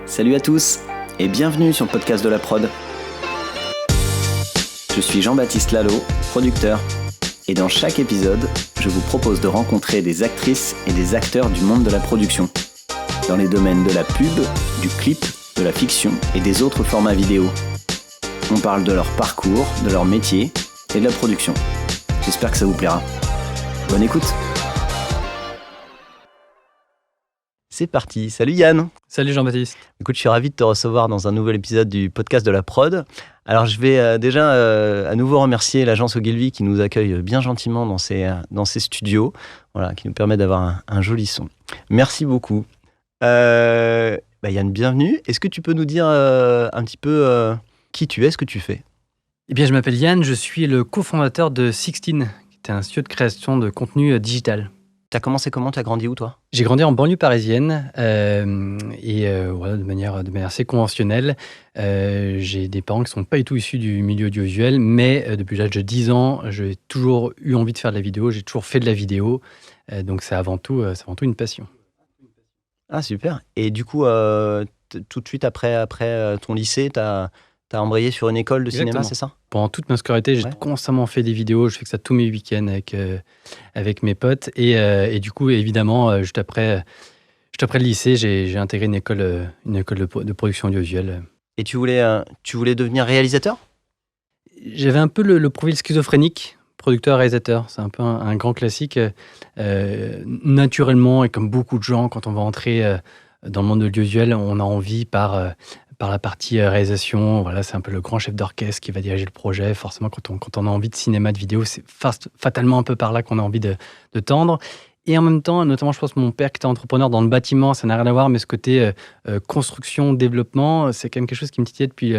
Salut à tous et bienvenue sur le podcast de la prod. Je suis Jean-Baptiste Lalo, producteur, et dans chaque épisode, je vous propose de rencontrer des actrices et des acteurs du monde de la production, dans les domaines de la pub, du clip, de la fiction et des autres formats vidéo. On parle de leur parcours, de leur métier et de la production. J'espère que ça vous plaira. Bonne écoute. C'est parti, salut Yann. Salut Jean-Baptiste. Écoute, je suis ravi de te recevoir dans un nouvel épisode du podcast de la prod. Alors je vais déjà à nouveau remercier l'agence Ogilvy qui nous accueille bien gentiment dans ses studios, voilà, qui nous permet d'avoir un joli son. Merci beaucoup. Yann, bienvenue. Est-ce que tu peux nous dire un petit peu qui tu es, ce que tu fais ? Eh bien, je m'appelle Yann, je suis le cofondateur de Sixteen, qui est un studio de création de contenu digital. T'as commencé comment ? T'as grandi où, toi ? J'ai grandi en banlieue parisienne voilà, de manière assez conventionnelle. J'ai des parents qui ne sont pas du tout issus du milieu audiovisuel, mais depuis l'âge de 10 ans, j'ai toujours eu envie de faire de la vidéo, j'ai toujours fait de la vidéo, donc c'est avant tout une passion. Ah, super. Et du coup, tout de suite après ton lycée, t'as embrayé sur une école de cinéma, c'est ça ? Pendant toute ma scolarité, j'ai constamment fait des vidéos. Je fais que ça tous mes week-ends avec mes potes. Et du coup, évidemment, juste après le lycée, j'ai intégré une école de production audiovisuelle. Et tu voulais devenir réalisateur ? J'avais un peu le profil schizophrénique, producteur-réalisateur. C'est un peu un grand classique. Naturellement, et comme beaucoup de gens, quand on va entrer dans le monde de l'audiovisuel, on a envie par la partie réalisation, voilà, c'est un peu le grand chef d'orchestre qui va diriger le projet. Forcément, quand on a envie de cinéma, de vidéo, c'est fatalement un peu par là qu'on a envie de tendre. Et en même temps, notamment, je pense que mon père qui était entrepreneur dans le bâtiment, ça n'a rien à voir, mais ce côté construction, développement, c'est quand même quelque chose qui me titillait depuis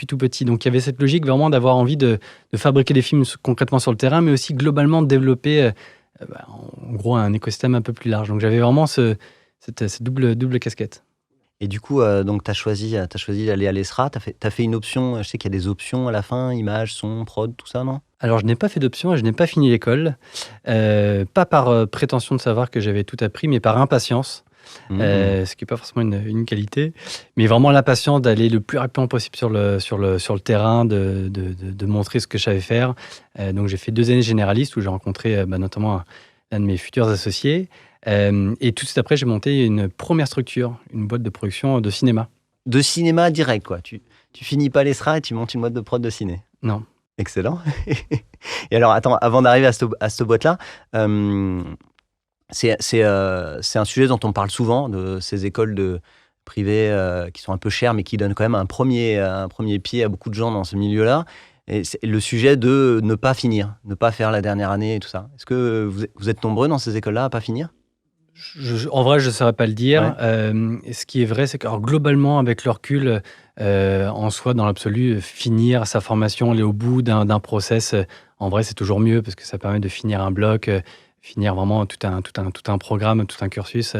tout petit. Donc, il y avait cette logique vraiment d'avoir envie de fabriquer des films concrètement sur le terrain, mais aussi globalement de développer, en gros, un écosystème un peu plus large. Donc, j'avais vraiment cette double casquette. Et du coup, donc, tu as choisi d'aller à l'ESRA. Tu as fait une option. Je sais qu'il y a des options à la fin, image, son, prod, tout ça, non ? Alors, je n'ai pas fait d'option et je n'ai pas fini l'école. Pas par prétention de savoir que j'avais tout appris, mais par impatience. Ce qui n'est pas forcément une qualité. Mais vraiment l'impatience d'aller le plus rapidement possible sur le terrain, de montrer ce que je savais faire. Donc, j'ai fait 2 années généralistes où j'ai rencontré notamment l'un de mes futurs associés. Et tout de suite après, j'ai monté une première structure, une boîte de production de cinéma. De cinéma direct, quoi. Tu finis pas l'ESRA et tu montes une boîte de prod de ciné. Non. Excellent. Et alors, attends, avant d'arriver à cette boîte-là, c'est un sujet dont on parle souvent, de ces écoles privées qui sont un peu chères, mais qui donnent quand même un premier pied à beaucoup de gens dans ce milieu-là. Et c'est le sujet de ne pas finir, ne pas faire la dernière année et tout ça. Est-ce que vous êtes nombreux dans ces écoles-là à pas finir ? En vrai, je ne saurais pas le dire. Ouais. Ce qui est vrai, c'est que globalement, avec le recul, en soi, dans l'absolu, finir sa formation, aller au bout d'un process, en vrai, c'est toujours mieux parce que ça permet de finir un bloc, finir vraiment tout un programme, tout un cursus.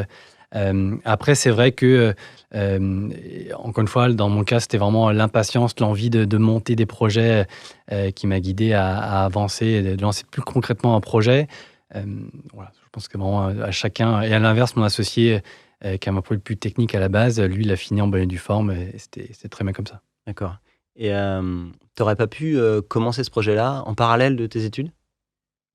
Après, c'est vrai que, encore une fois, dans mon cas, c'était vraiment l'impatience, l'envie de monter des projets qui m'a guidé à avancer et de lancer plus concrètement un projet. Voilà, je pense que vraiment à chacun, et à l'inverse, mon associé, qui a un profil plus technique à la base, lui, il a fini en bonne et due forme, et c'était très bien comme ça. D'accord. Et tu n'aurais pas pu commencer ce projet-là en parallèle de tes études ?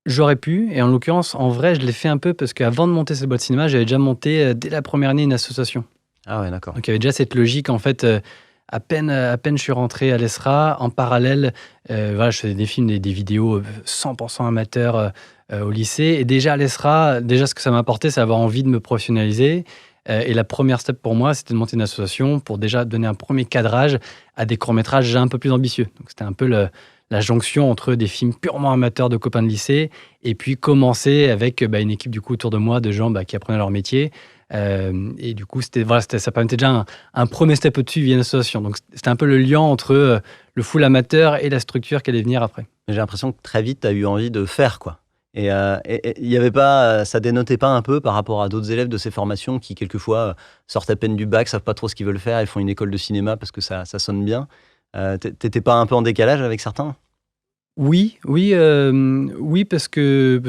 J'aurais pu, et en l'occurrence, en vrai, je l'ai fait un peu parce qu'avant de monter cette boîte de cinéma, j'avais déjà monté, dès la première année, une association. Ah ouais, d'accord. Donc il y avait déjà cette logique, en fait, à peine je suis rentré à l'ESRA, en parallèle, voilà, je faisais des films, des vidéos 100% amateurs au lycée, et déjà à l'ESRA, ce que ça m'a apporté, c'est avoir envie de me professionnaliser. Et la première step pour moi, c'était de monter une association pour déjà donner un premier cadrage à des courts-métrages un peu plus ambitieux. Donc c'était un peu la jonction entre des films purement amateurs de copains de lycée et puis commencer avec une équipe du coup autour de moi de gens qui apprenaient leur métier. Et du coup, ça permettait déjà un premier step au-dessus via une association. Donc c'était un peu le lien entre le full amateur et la structure qui allait venir après. J'ai l'impression que très vite, tu as eu envie de faire, quoi. Et il y avait pas, ça dénotait pas un peu par rapport à d'autres élèves de ces formations qui, quelquefois, sortent à peine du bac, savent pas trop ce qu'ils veulent faire, ils font une école de cinéma parce que ça sonne bien. T'étais pas un peu en décalage avec certains ? Oui, parce que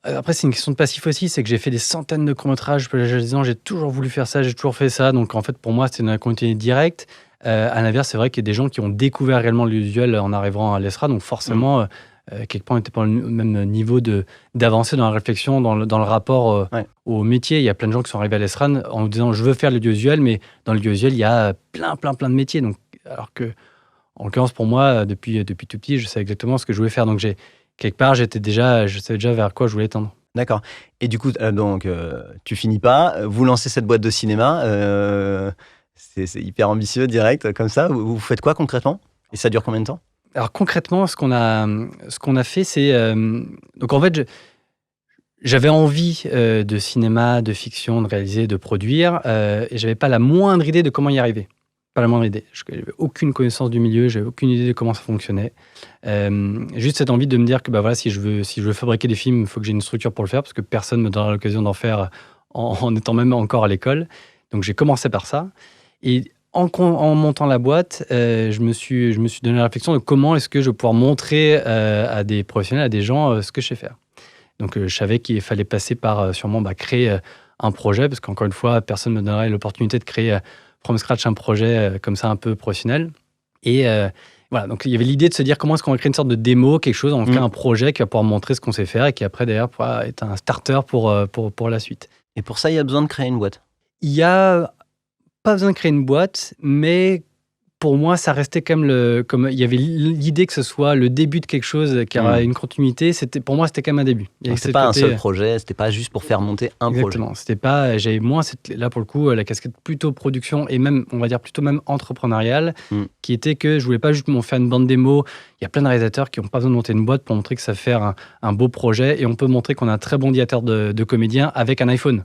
Après, c'est une question de passif aussi, c'est que j'ai fait des centaines de courts-métrages. J'ai toujours voulu faire ça, j'ai toujours fait ça. Donc, en fait, pour moi, c'était une continuité directe. À l'inverse, c'est vrai qu'il y a des gens qui ont découvert réellement l'audiovisuel en arrivant à l'ESRA. Donc, forcément, quelque part, on n'était pas au même niveau d'avancer dans la réflexion, dans le rapport au métier. Il y a plein de gens qui sont arrivés à l'ESRA en disant « je veux faire l'audiovisuel », mais dans l'audiovisuel, il y a plein de métiers. Donc, alors que, en l'occurrence, pour moi, depuis tout petit, je savais exactement ce que je voulais faire. Donc, quelque part, je savais déjà vers quoi je voulais tendre. D'accord. Et du coup, tu finis pas, vous lancez cette boîte de cinéma, c'est hyper ambitieux, direct, comme ça. Vous faites quoi concrètement? Et ça dure combien de temps? Alors concrètement, ce qu'on a fait, c'est... donc en fait, j'avais envie de cinéma, de fiction, de réaliser, de produire, et j'avais pas la moindre idée de comment y arriver. Pas la moindre idée. Je n'avais aucune connaissance du milieu, j'avais aucune idée de comment ça fonctionnait. Juste cette envie de me dire que voilà, si je veux fabriquer des films, il faut que j'ai une structure pour le faire, parce que personne ne me donnera l'occasion d'en faire en étant même encore à l'école. Donc j'ai commencé par ça. Et en montant la boîte, je me suis donné la réflexion de comment est-ce que je vais pouvoir montrer à des professionnels, à des gens, ce que je sais faire. Donc je savais qu'il fallait passer par sûrement créer un projet, parce qu'encore une fois, personne ne me donnerait l'opportunité de créer from scratch un projet comme ça un peu professionnel. Et voilà, donc il y avait l'idée de se dire comment est-ce qu'on va créer une sorte de démo, quelque chose, on crée un projet qui va pouvoir montrer ce qu'on sait faire et qui après d'ailleurs pourra être un starter pour la suite. Et pour ça, il y a besoin de créer une boîte? Il y a pas besoin de créer une boîte, mais pour moi, ça restait comme il y avait l'idée que ce soit le début de quelque chose qui aura une continuité. Pour moi, c'était quand même un début. C'était pas un seul projet, c'était pas juste pour faire monter un projet. Exactement. C'était pas, j'avais moins là pour le coup la casquette plutôt production et même, on va dire plutôt même entrepreneuriale, qui était que je voulais pas juste faire une bande démo. Il y a plein de réalisateurs qui n'ont pas besoin de monter une boîte pour montrer que ça fait faire un beau projet, et on peut montrer qu'on a un très bon directeur de comédien avec un iPhone.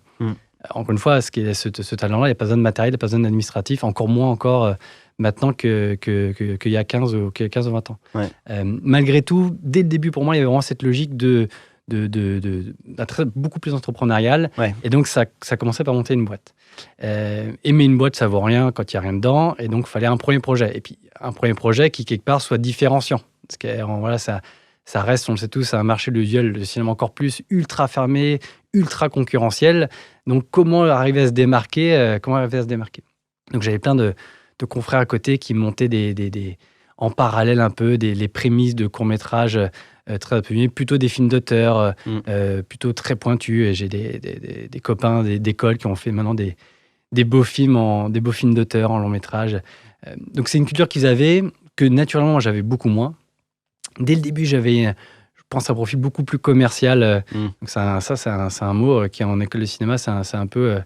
Encore une fois, ce talent-là, il n'y a pas besoin de matériel, il n'y a pas besoin d'administratif, encore moins maintenant qu'il y a 15 ou 20 ans. Ouais. Malgré tout, dès le début, pour moi, il y avait vraiment cette logique beaucoup plus entrepreneuriale. Ouais. Et donc, ça commençait par monter une boîte. Mais une boîte, ça vaut rien quand il n'y a rien dedans. Et donc, il fallait un premier projet. Et puis, un premier projet qui, quelque part, soit différenciant. Parce que voilà, ça reste, on le sait tous, un marché de visuel, de cinéma encore plus ultra fermé, ultra concurrentiel. Donc, comment arriver à se démarquer Donc, j'avais plein de confrères à côté qui montaient en parallèle un peu les prémices de courts-métrages très appuyés, plutôt des films d'auteur, plutôt très pointus. Et j'ai des copains d'école qui ont fait maintenant des beaux films d'auteur en long-métrage. Donc, c'est une culture qu'ils avaient, que naturellement, moi, j'avais beaucoup moins. Dès le début, j'avais, je pense, un profil beaucoup plus commercial. Donc c'est un mot qui, en école de cinéma, c'est un peu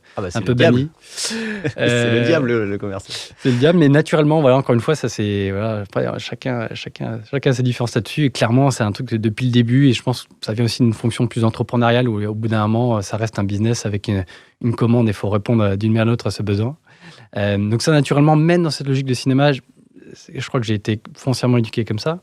banni. C'est le diable, le commercial. C'est le diable, mais naturellement, voilà, encore une fois, ça c'est... Voilà, chacun a ses différences là-dessus. Et clairement, c'est un truc depuis le début, et je pense que ça vient aussi d'une fonction plus entrepreneuriale, où au bout d'un moment, ça reste un business avec une commande, et il faut répondre d'une manière ou d'une autre à ce besoin. Donc ça, naturellement, même dans cette logique de cinéma, je crois que j'ai été foncièrement éduqué comme ça.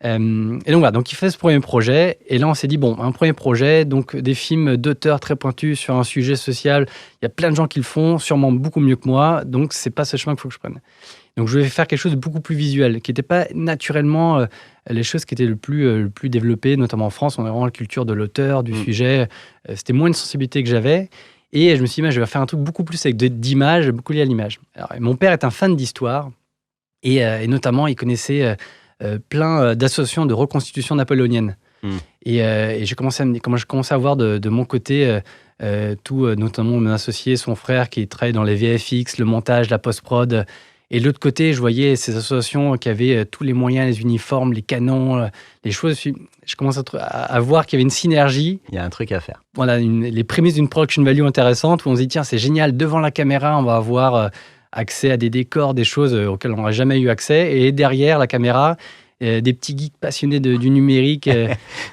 Et donc voilà, donc il fait ce premier projet, et là on s'est dit un premier projet, donc des films d'auteurs très pointus sur un sujet social, il y a plein de gens qui le font, sûrement beaucoup mieux que moi, donc c'est pas ce chemin qu'il faut que je prenne. Donc je vais faire quelque chose de beaucoup plus visuel, qui n'était pas naturellement les choses qui étaient le plus développées, notamment en France. On a vraiment la culture de l'auteur, du sujet, c'était moins une sensibilité que j'avais, et je me suis dit, je vais faire un truc beaucoup plus avec d'images, beaucoup lié à l'image. Alors, mon père est un fan d'histoire, et notamment il connaissait plein d'associations de reconstitution napoléonienne. Et j'ai commencé à voir de mon côté notamment mon associé, son frère qui travaille dans les VFX, le montage, la post-prod. Et de l'autre côté, je voyais ces associations qui avaient tous les moyens, les uniformes, les canons, les choses. Je commence à voir qu'il y avait une synergie. Il y a un truc à faire. Voilà, les prémices d'une production value intéressante, où on se dit, tiens, c'est génial, devant la caméra, on va avoir accès à des décors, des choses auxquelles on n'aurait jamais eu accès. Et derrière la caméra, des petits geeks passionnés du numérique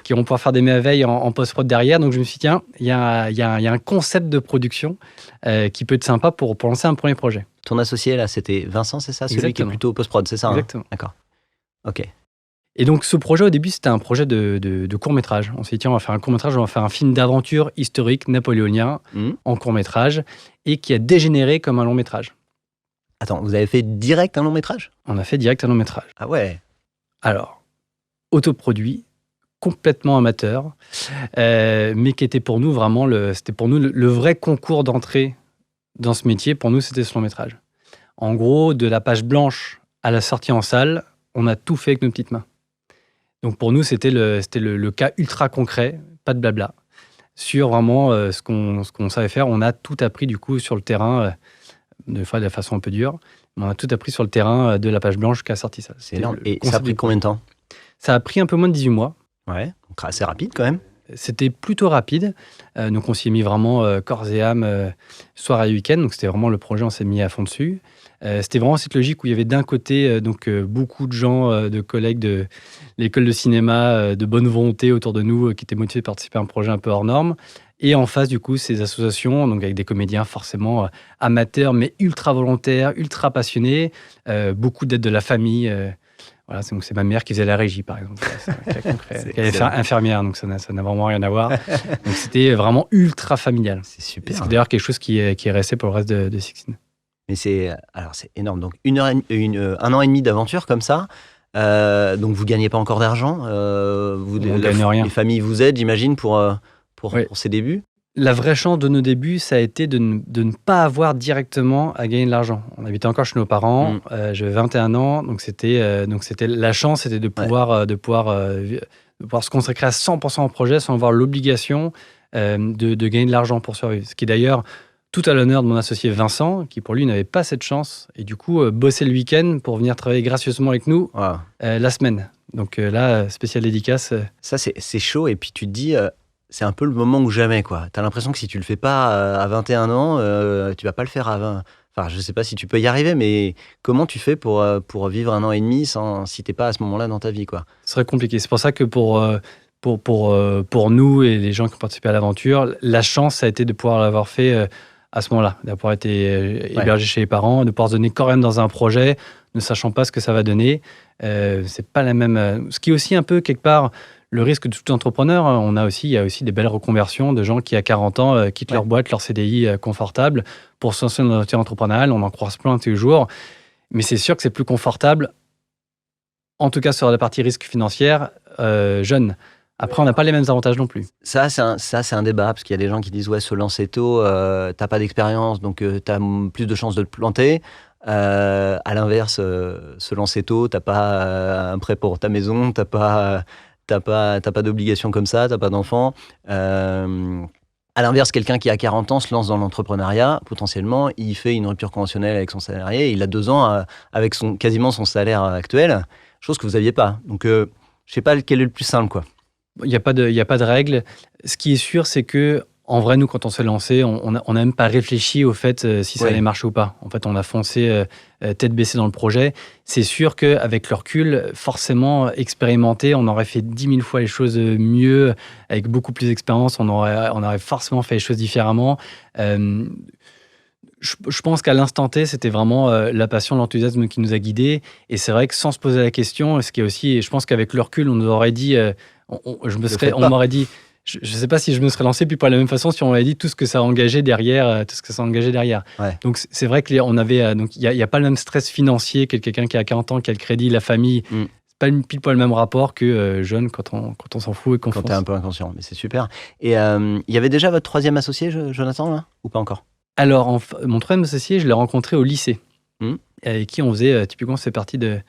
qui vont pouvoir faire des merveilles en post-prod derrière. Donc je me suis dit, tiens, il y a un concept de production qui peut être sympa pour lancer un premier projet. Ton associé, là, c'était Vincent, c'est ça? Celui Exactement. qui est plutôt post-prod, c'est ça? Exactement. D'accord. Ok. Et donc ce projet, au début, c'était un projet de court-métrage. On s'est dit, tiens, on va faire un court-métrage, on va faire un film d'aventure historique napoléonien en court-métrage, et qui a dégénéré comme un long-métrage. Attends, vous avez fait direct un long-métrage? On a fait direct un long-métrage. Ah ouais. Alors, autoproduit, complètement amateur, mais qui était pour nous vraiment c'était pour nous le vrai concours d'entrée dans ce métier. Pour nous, c'était ce long métrage. En gros, de la page blanche à la sortie en salle, on a tout fait avec nos petites mains. Donc pour nous, c'était le cas ultra concret, pas de blabla. Sur vraiment ce qu'on savait faire, on a tout appris du coup sur le terrain, de façon un peu dure. Mais on a tout appris sur le terrain de la page blanche jusqu'à la sortie salle. C'est énorme. Et ça a pris combien de temps? Ça a pris un peu moins de 18 mois. Ouais, donc assez rapide quand même. C'était plutôt rapide. Donc on s'y est mis vraiment corps et âme, soir et week-end. Donc c'était vraiment le projet, on s'est mis à fond dessus. C'était vraiment cette logique où il y avait d'un côté beaucoup de gens, de collègues de l'école de cinéma, de bonne volonté autour de nous, qui étaient motivés de participer à un projet un peu hors norme. Et en face, du coup, ces associations, donc avec des comédiens forcément amateurs, mais ultra volontaires, ultra passionnés, beaucoup d'aide de la famille. Voilà, donc c'est ma mère qui faisait la régie, par exemple. C'est un cas concret. Elle est infirmière, donc ça n'a vraiment rien à voir. Donc c'était vraiment ultra familial. C'est super. C'est d'ailleurs quelque chose qui est resté pour le reste de Sixteen. Mais c'est énorme. Donc un an et demi d'aventure comme ça. Donc vous gagnez pas encore d'argent. On gagne rien. Les familles vous aident, j'imagine, pour ces débuts. La vraie chance de nos débuts, ça a été de ne pas avoir directement à gagner de l'argent. On habitait encore chez nos parents, j'avais 21 ans, donc la chance, c'était de pouvoir se consacrer à 100% au projet sans avoir l'obligation de gagner de l'argent pour survivre. Ce qui est d'ailleurs tout à l'honneur de mon associé Vincent, qui pour lui n'avait pas cette chance, et du coup bossait le week-end pour venir travailler gracieusement avec nous la semaine. Donc là, spécial dédicace. Ça, c'est chaud, et puis tu te dis... c'est un peu le moment ou jamais, quoi. T'as l'impression que si tu le fais pas à 21 ans, tu vas pas le faire à 20. Enfin, je sais pas si tu peux y arriver, mais comment tu fais pour vivre un an et demi si t'es pas à ce moment-là dans ta vie, quoi? Ce serait compliqué. C'est pour ça que pour nous et les gens qui ont participé à l'aventure, la chance, ça a été de pouvoir l'avoir fait à ce moment-là, d'avoir été hébergé chez les parents, de pouvoir se donner quand même dans un projet, ne sachant pas ce que ça va donner. C'est pas la même... Ce qui est aussi un peu, quelque part... Le risque de tout entrepreneur, il y a aussi des belles reconversions de gens qui, à 40 ans, quittent leur boîte, leur CDI confortable pour se lancer dans l'aventure entrepreneuriale. On en croise plein tous les jours. Mais c'est sûr que c'est plus confortable, en tout cas sur la partie risque financière, jeune. Après, on n'a pas les mêmes avantages non plus. Ça, c'est un débat, parce qu'il y a des gens qui disent se lancer tôt, t'as pas d'expérience, donc t'as plus de chances de te planter. À l'inverse, se lancer tôt, t'as pas un prêt pour ta maison, t'as pas d'obligation comme ça, t'as pas d'enfant. À l'inverse, quelqu'un qui a 40 ans se lance dans l'entrepreneuriat, potentiellement, il fait une rupture conventionnelle avec son salarié, il a 2 ans avec quasiment son salaire actuel, chose que vous n'aviez pas. Donc, je sais pas quel est le plus simple, quoi. Il n'y a pas de règle. Ce qui est sûr, c'est que en vrai, nous, quand on s'est lancé, on n'a même pas réfléchi au fait si ça allait marcher ou pas. En fait, on a foncé tête baissée dans le projet. C'est sûr qu'avec le recul, forcément, expérimenté, on aurait fait 10 000 fois les choses mieux, avec beaucoup plus d'expérience, on aurait forcément fait les choses différemment. Je pense qu'à l'instant T, c'était vraiment la passion, l'enthousiasme qui nous a guidés. Et c'est vrai que sans se poser la question, ce qui est aussi, je pense qu'avec le recul, on nous aurait dit, on m'aurait dit... Je ne sais pas si je me serais lancé, puis pas de la même façon, si on m'avait dit tout ce que ça engageait derrière. Ouais. Donc, c'est vrai qu'il n'y a pas le même stress financier que quelqu'un qui a 40 ans, qui a le crédit, la famille. C'est pas pile poil le même rapport que jeune quand on s'en fout et qu'on fonce. Quand tu es un peu inconscient, mais c'est super. Et il y avait déjà votre troisième associé, Jonathan, là, ou pas encore? Alors, mon troisième associé, je l'ai rencontré au lycée, avec qui on faisait, typiquement, c'est partie de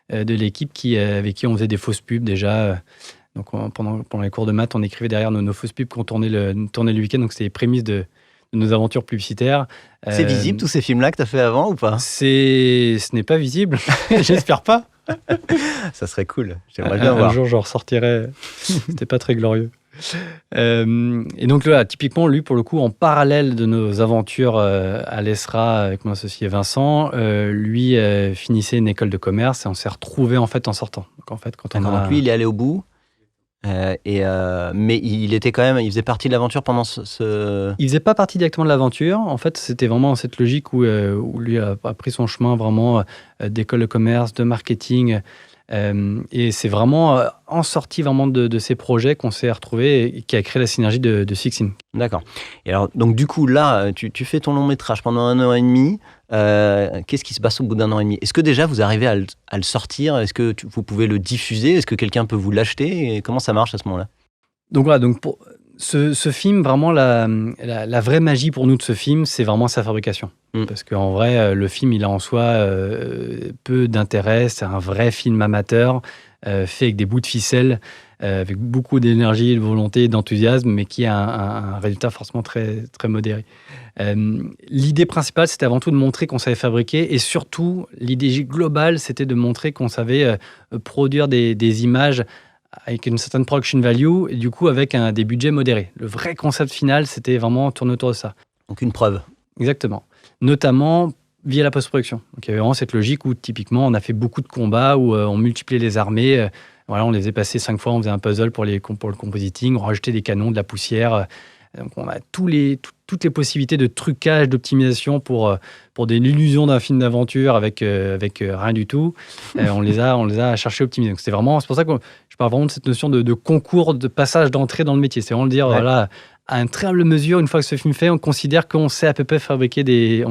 l'équipe avec qui on faisait des fausses pubs déjà. Donc, pendant les cours de maths, on écrivait derrière nos fausses pubs qu'on tournait le week-end. Donc, c'était les prémices de nos aventures publicitaires. C'est visible, tous ces films-là que tu as fait avant ou pas? Ce n'est pas visible. J'espère pas. Ça serait cool. J'aimerais bien voir. Un jour, je ressortirai. C'était pas très glorieux. Et donc, là, typiquement, lui, pour le coup, en parallèle de nos aventures à l'ESRA avec mon associé Vincent, lui finissait une école de commerce et on s'est retrouvés en fait en sortant. Donc, en fait, donc lui, il est allé au bout. Mais il faisait partie de l'aventure pendant Il faisait pas partie directement de l'aventure. En fait, c'était vraiment cette logique où lui a pris son chemin vraiment d'école de commerce, de marketing, Et c'est vraiment en sortie vraiment de ces projets qu'on s'est retrouvés et qui a créé la synergie de Sixin. D'accord. Et alors, donc du coup, là, tu fais ton long métrage pendant 1 an et demi. Qu'est-ce qui se passe au bout d'1 an et demi? Est-ce que déjà vous arrivez à le sortir? Est-ce que vous pouvez le diffuser? Est-ce que quelqu'un peut vous l'acheter? Et comment ça marche à ce moment-là? Donc voilà, donc pour ce film, vraiment la vraie magie pour nous de ce film, c'est vraiment sa fabrication. Parce qu'en vrai, le film, il a en soi peu d'intérêt. C'est un vrai film amateur, fait avec des bouts de ficelle, avec beaucoup d'énergie, de volonté, d'enthousiasme, mais qui a un résultat forcément très, très modéré. L'idée principale, c'était avant tout de montrer qu'on savait fabriquer, et surtout, l'idée globale, c'était de montrer qu'on savait produire des images avec une certaine production value, et du coup avec des budgets modérés. Le vrai concept final, c'était vraiment tourner autour de ça. Donc une preuve. Exactement. Notamment via la post-production. Donc il y avait vraiment cette logique où typiquement on a fait beaucoup de combats, où on multipliait les armées. Voilà, on les a passés 5 fois, on faisait un puzzle pour le compositing, on rajoutait des canons, de la poussière. Donc on a toutes les possibilités de trucage, d'optimisation pour des illusions d'un film d'aventure avec rien du tout. On les a cherchés optimisés. Donc c'est pour ça que je parle vraiment de cette notion de concours, de passage d'entrée dans le métier. C'est vraiment de dire, voilà, à une très humble mesure, une fois que ce film fait, on considère qu'on sait à peu près fabriquer des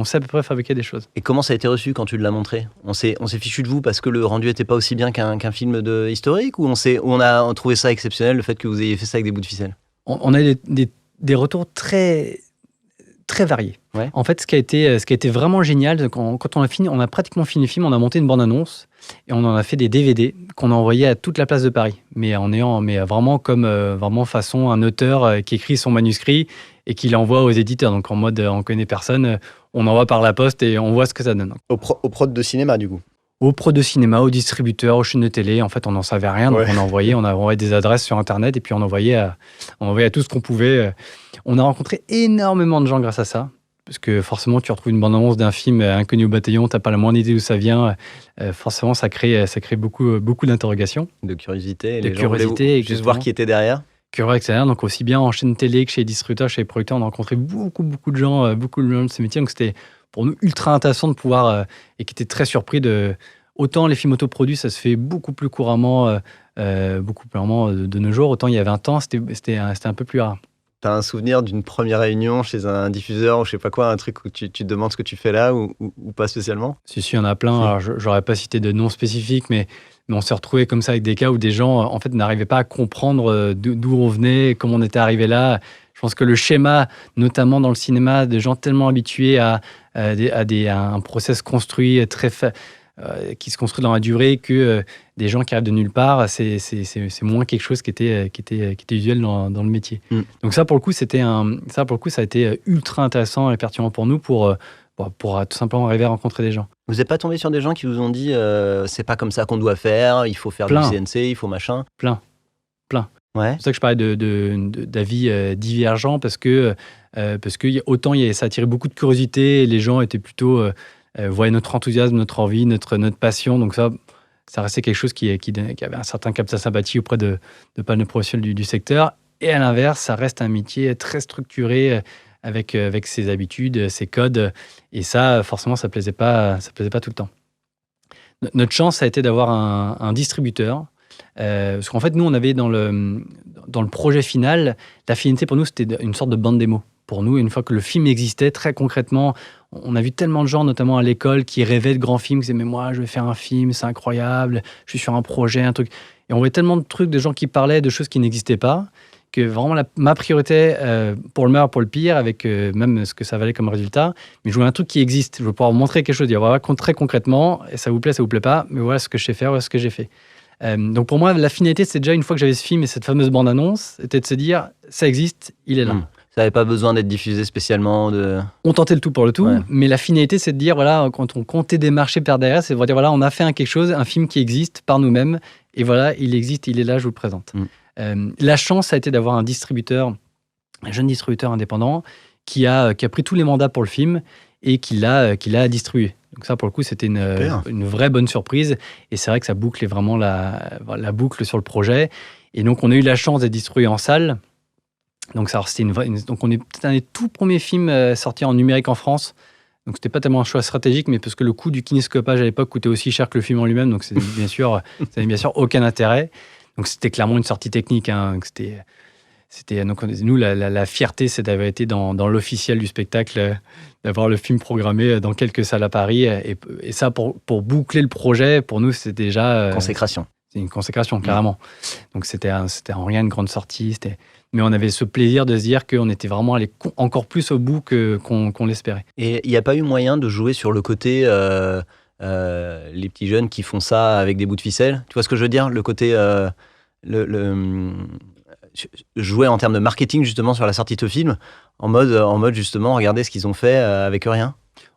choses. Et comment ça a été reçu quand tu l'as montré? On s'est fichu de vous parce que le rendu n'était pas aussi bien qu'un film historique, ou on a trouvé ça exceptionnel, le fait que vous ayez fait ça avec des bouts de ficelle? On a eu des retours très, très variés. Ouais. En fait, ce qui a été vraiment génial, quand on a fini, on a pratiquement fini le film, on a monté une bande-annonce et on en a fait des DVD qu'on a envoyés à toute la place de Paris. Mais vraiment comme vraiment façon un auteur qui écrit son manuscrit et qui l'envoie aux éditeurs. Donc en mode on connaît personne, on envoie par la poste et on voit ce que ça donne. Au prod de cinéma, du coup? Aux pros de cinéma, aux distributeurs, aux chaînes de télé. En fait, on n'en savait rien. Donc, on a envoyé des adresses sur Internet et puis on envoyait à tout ce qu'on pouvait. On a rencontré énormément de gens grâce à ça. Parce que forcément, tu retrouves une bande-annonce d'un film inconnu au bataillon, tu n'as pas la moindre idée d'où ça vient. Forcément, ça crée beaucoup d'interrogations. De curiosité. De curiosité. Juste voir qui était derrière. Curieux extérieur. Donc, aussi bien en chaîne télé que chez les distributeurs, chez les producteurs, on a rencontré beaucoup de gens de ce métier. Donc, c'était pour nous ultra intéressant de pouvoir, et qui était très surpris autant les films autoproduits, ça se fait beaucoup plus couramment de nos jours. Autant il y a 20 ans, c'était un peu plus rare. Tu as un souvenir d'une première réunion chez un diffuseur ou je sais pas quoi, un truc où tu te demandes ce que tu fais là ou pas spécialement? Si, il y en a plein. Alors, j'aurais pas cité de noms spécifiques, mais on s'est retrouvé comme ça avec des cas où des gens en fait n'arrivaient pas à comprendre d'où on venait, comment on était arrivé là. Je pense que le schéma, notamment dans le cinéma, de gens tellement habitués à un process construit qui se construit dans la durée, que des gens qui arrivent de nulle part, c'est moins quelque chose qui était usuel dans le métier. Donc ça pour le coup ça a été ultra intéressant et pertinent pour nous pour tout simplement arriver à rencontrer des gens. Vous n'êtes pas tombé sur des gens qui vous ont dit c'est pas comme ça qu'on doit faire, il faut faire du CNC, il faut machin? Plein. Ouais. C'est pour ça que je parlais d'avis divergents, parce que autant ça attirait beaucoup de curiosité, et les gens étaient plutôt voyaient notre enthousiasme, notre envie, notre passion. Donc ça restait quelque chose qui avait un certain capteur sympathie auprès de pas mal de professionnels du secteur. Et à l'inverse, ça reste un métier très structuré avec ses habitudes, ses codes. Et ça, forcément, ça plaisait pas tout le temps. Notre chance, ça a été d'avoir un distributeur. Parce qu'en fait, nous, on avait dans le projet final, l'affinité pour nous, c'était une sorte de bande démo. Pour nous, une fois que le film existait, très concrètement, on a vu tellement de gens, notamment à l'école, qui rêvaient de grands films, qui disaient « mais moi, je vais faire un film, c'est incroyable, je suis sur un projet, un truc ». Et on voyait tellement de trucs, de gens qui parlaient de choses qui n'existaient pas, que vraiment ma priorité, pour le meilleur, pour le pire, avec même ce que ça valait comme résultat, mais je voulais un truc qui existe. Je veux pouvoir vous montrer quelque chose, dire voilà, très concrètement, et ça vous plaît pas, mais voilà ce que je sais faire, voilà ce que j'ai fait. Donc pour moi, la finalité, c'est déjà une fois que j'avais ce film et cette fameuse bande-annonce, c'était de se dire ça existe, il est là. Ça n'avait pas besoin d'être diffusé spécialement. On tentait le tout pour le tout, mais la finalité, c'est de dire voilà, quand on comptait des marchés par derrière, c'est de dire voilà, on a fait quelque chose, un film qui existe par nous-mêmes, et voilà, il existe, il est là, je vous le présente. La chance, ça a été d'avoir un jeune distributeur indépendant qui a pris tous les mandats pour le film et qui l'a distribué. Donc ça, pour le coup, c'était une vraie bonne surprise. Et c'est vrai que ça bouclait vraiment la boucle sur le projet. Et donc, on a eu la chance d'être distribué en salle. Donc, donc on est peut-être un des tout premiers films sortis en numérique en France. Donc c'était pas tellement un choix stratégique, mais parce que le coût du kinéscopage à l'époque coûtait aussi cher que le film en lui-même, donc ça n'avait bien sûr aucun intérêt. Donc c'était clairement une sortie technique. Hein. Donc nous, la fierté, c'est d'avoir été dans l'officiel du spectacle, d'avoir le film programmé dans quelques salles à Paris. Et ça, pour boucler le projet, pour nous, c'était déjà... Consécration. C'est une consécration, carrément. Donc c'était en rien une grande sortie. Mais on avait ce plaisir de se dire qu'on était vraiment allé encore plus au bout qu'on l'espérait. Et il n'y a pas eu moyen de jouer sur le côté... les petits jeunes qui font ça avec des bouts de ficelle. Tu vois ce que je veux dire ? Le côté... jouer en termes de marketing justement sur la sortie de ce film, en mode justement, regardez ce qu'ils ont fait avec rien.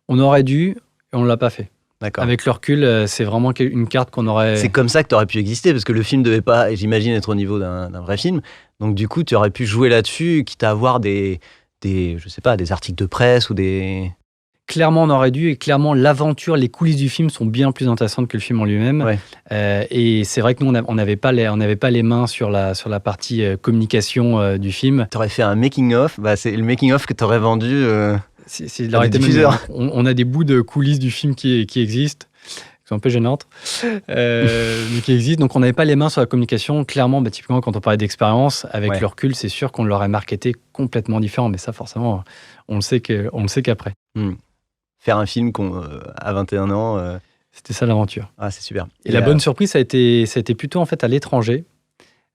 On aurait dû, et on ne l'a pas fait. D'accord. Avec le recul, c'est vraiment une carte qu'on aurait... C'est comme ça que tu aurais pu exister, parce que le film ne devait pas, j'imagine, être au niveau d'un vrai film. Donc du coup, tu aurais pu jouer là-dessus, quitte à avoir des articles de presse ou des... Clairement, on aurait dû, et clairement, l'aventure, les coulisses du film sont bien plus intéressantes que le film en lui-même. Ouais. Et c'est vrai que nous, on n'avait pas les mains sur la partie communication du film. Tu aurais fait un making-of, c'est le making-of que tu aurais vendu dans les diffuseurs. On a des bouts de coulisses du film qui existent, qui sont un peu gênantes, mais qui existent. Donc, on n'avait pas les mains sur la communication. Clairement, typiquement, quand on parlait d'expérience, avec le recul, c'est sûr qu'on l'aurait marketé complètement différent. Mais ça, forcément, on le sait qu'après. Faire un film à 21 ans... C'était ça l'aventure. Ah, c'est super. Et la bonne surprise, ça a été plutôt en fait à l'étranger.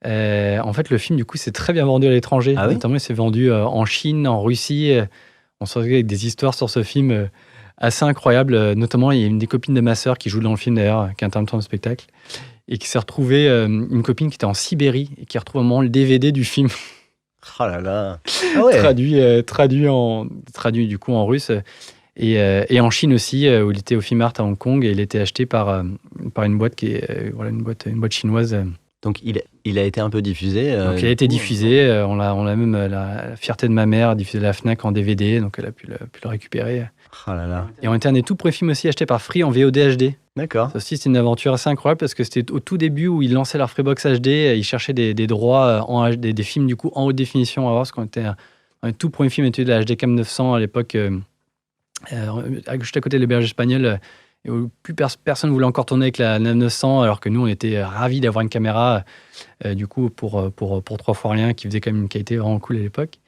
En fait, le film, du coup, s'est très bien vendu à l'étranger. Ah oui ? Notamment, il s'est vendu en Chine, en Russie. On se retrouve avec des histoires sur ce film assez incroyables. Notamment, il y a une des copines de ma sœur qui joue dans le film, d'ailleurs, qui intervient dans le spectacle, et qui s'est retrouvée, une copine qui était en Sibérie, et qui retrouve à un moment le DVD du film. Oh là là. Ah ouais. traduit du coup en russe. Et en Chine aussi, où il était au Film Art à Hong Kong, et il était acheté par une boîte qui est une boîte chinoise. Donc il a été un peu diffusé. Donc il a été diffusé. On a même la fierté de ma mère a diffusé la Fnac en DVD, donc elle a pu le récupérer. Oh là là. Et on était un des tout premiers films aussi achetés par Free en VOD HD. D'accord. Ça aussi, c'est une aventure assez incroyable, parce que c'était au tout début où ils lançaient leur Freebox HD. Ils cherchaient des droits des films du coup en haute définition à voir, parce qu'on était un tout premier film était de la HD Cam 900 à l'époque. Juste à côté de l'héberge espagnol, où plus personne ne voulait encore tourner avec la 900, alors que nous, on était ravis d'avoir une caméra du coup pour 3 fois rien, qui faisait quand même une qualité vraiment cool à l'époque.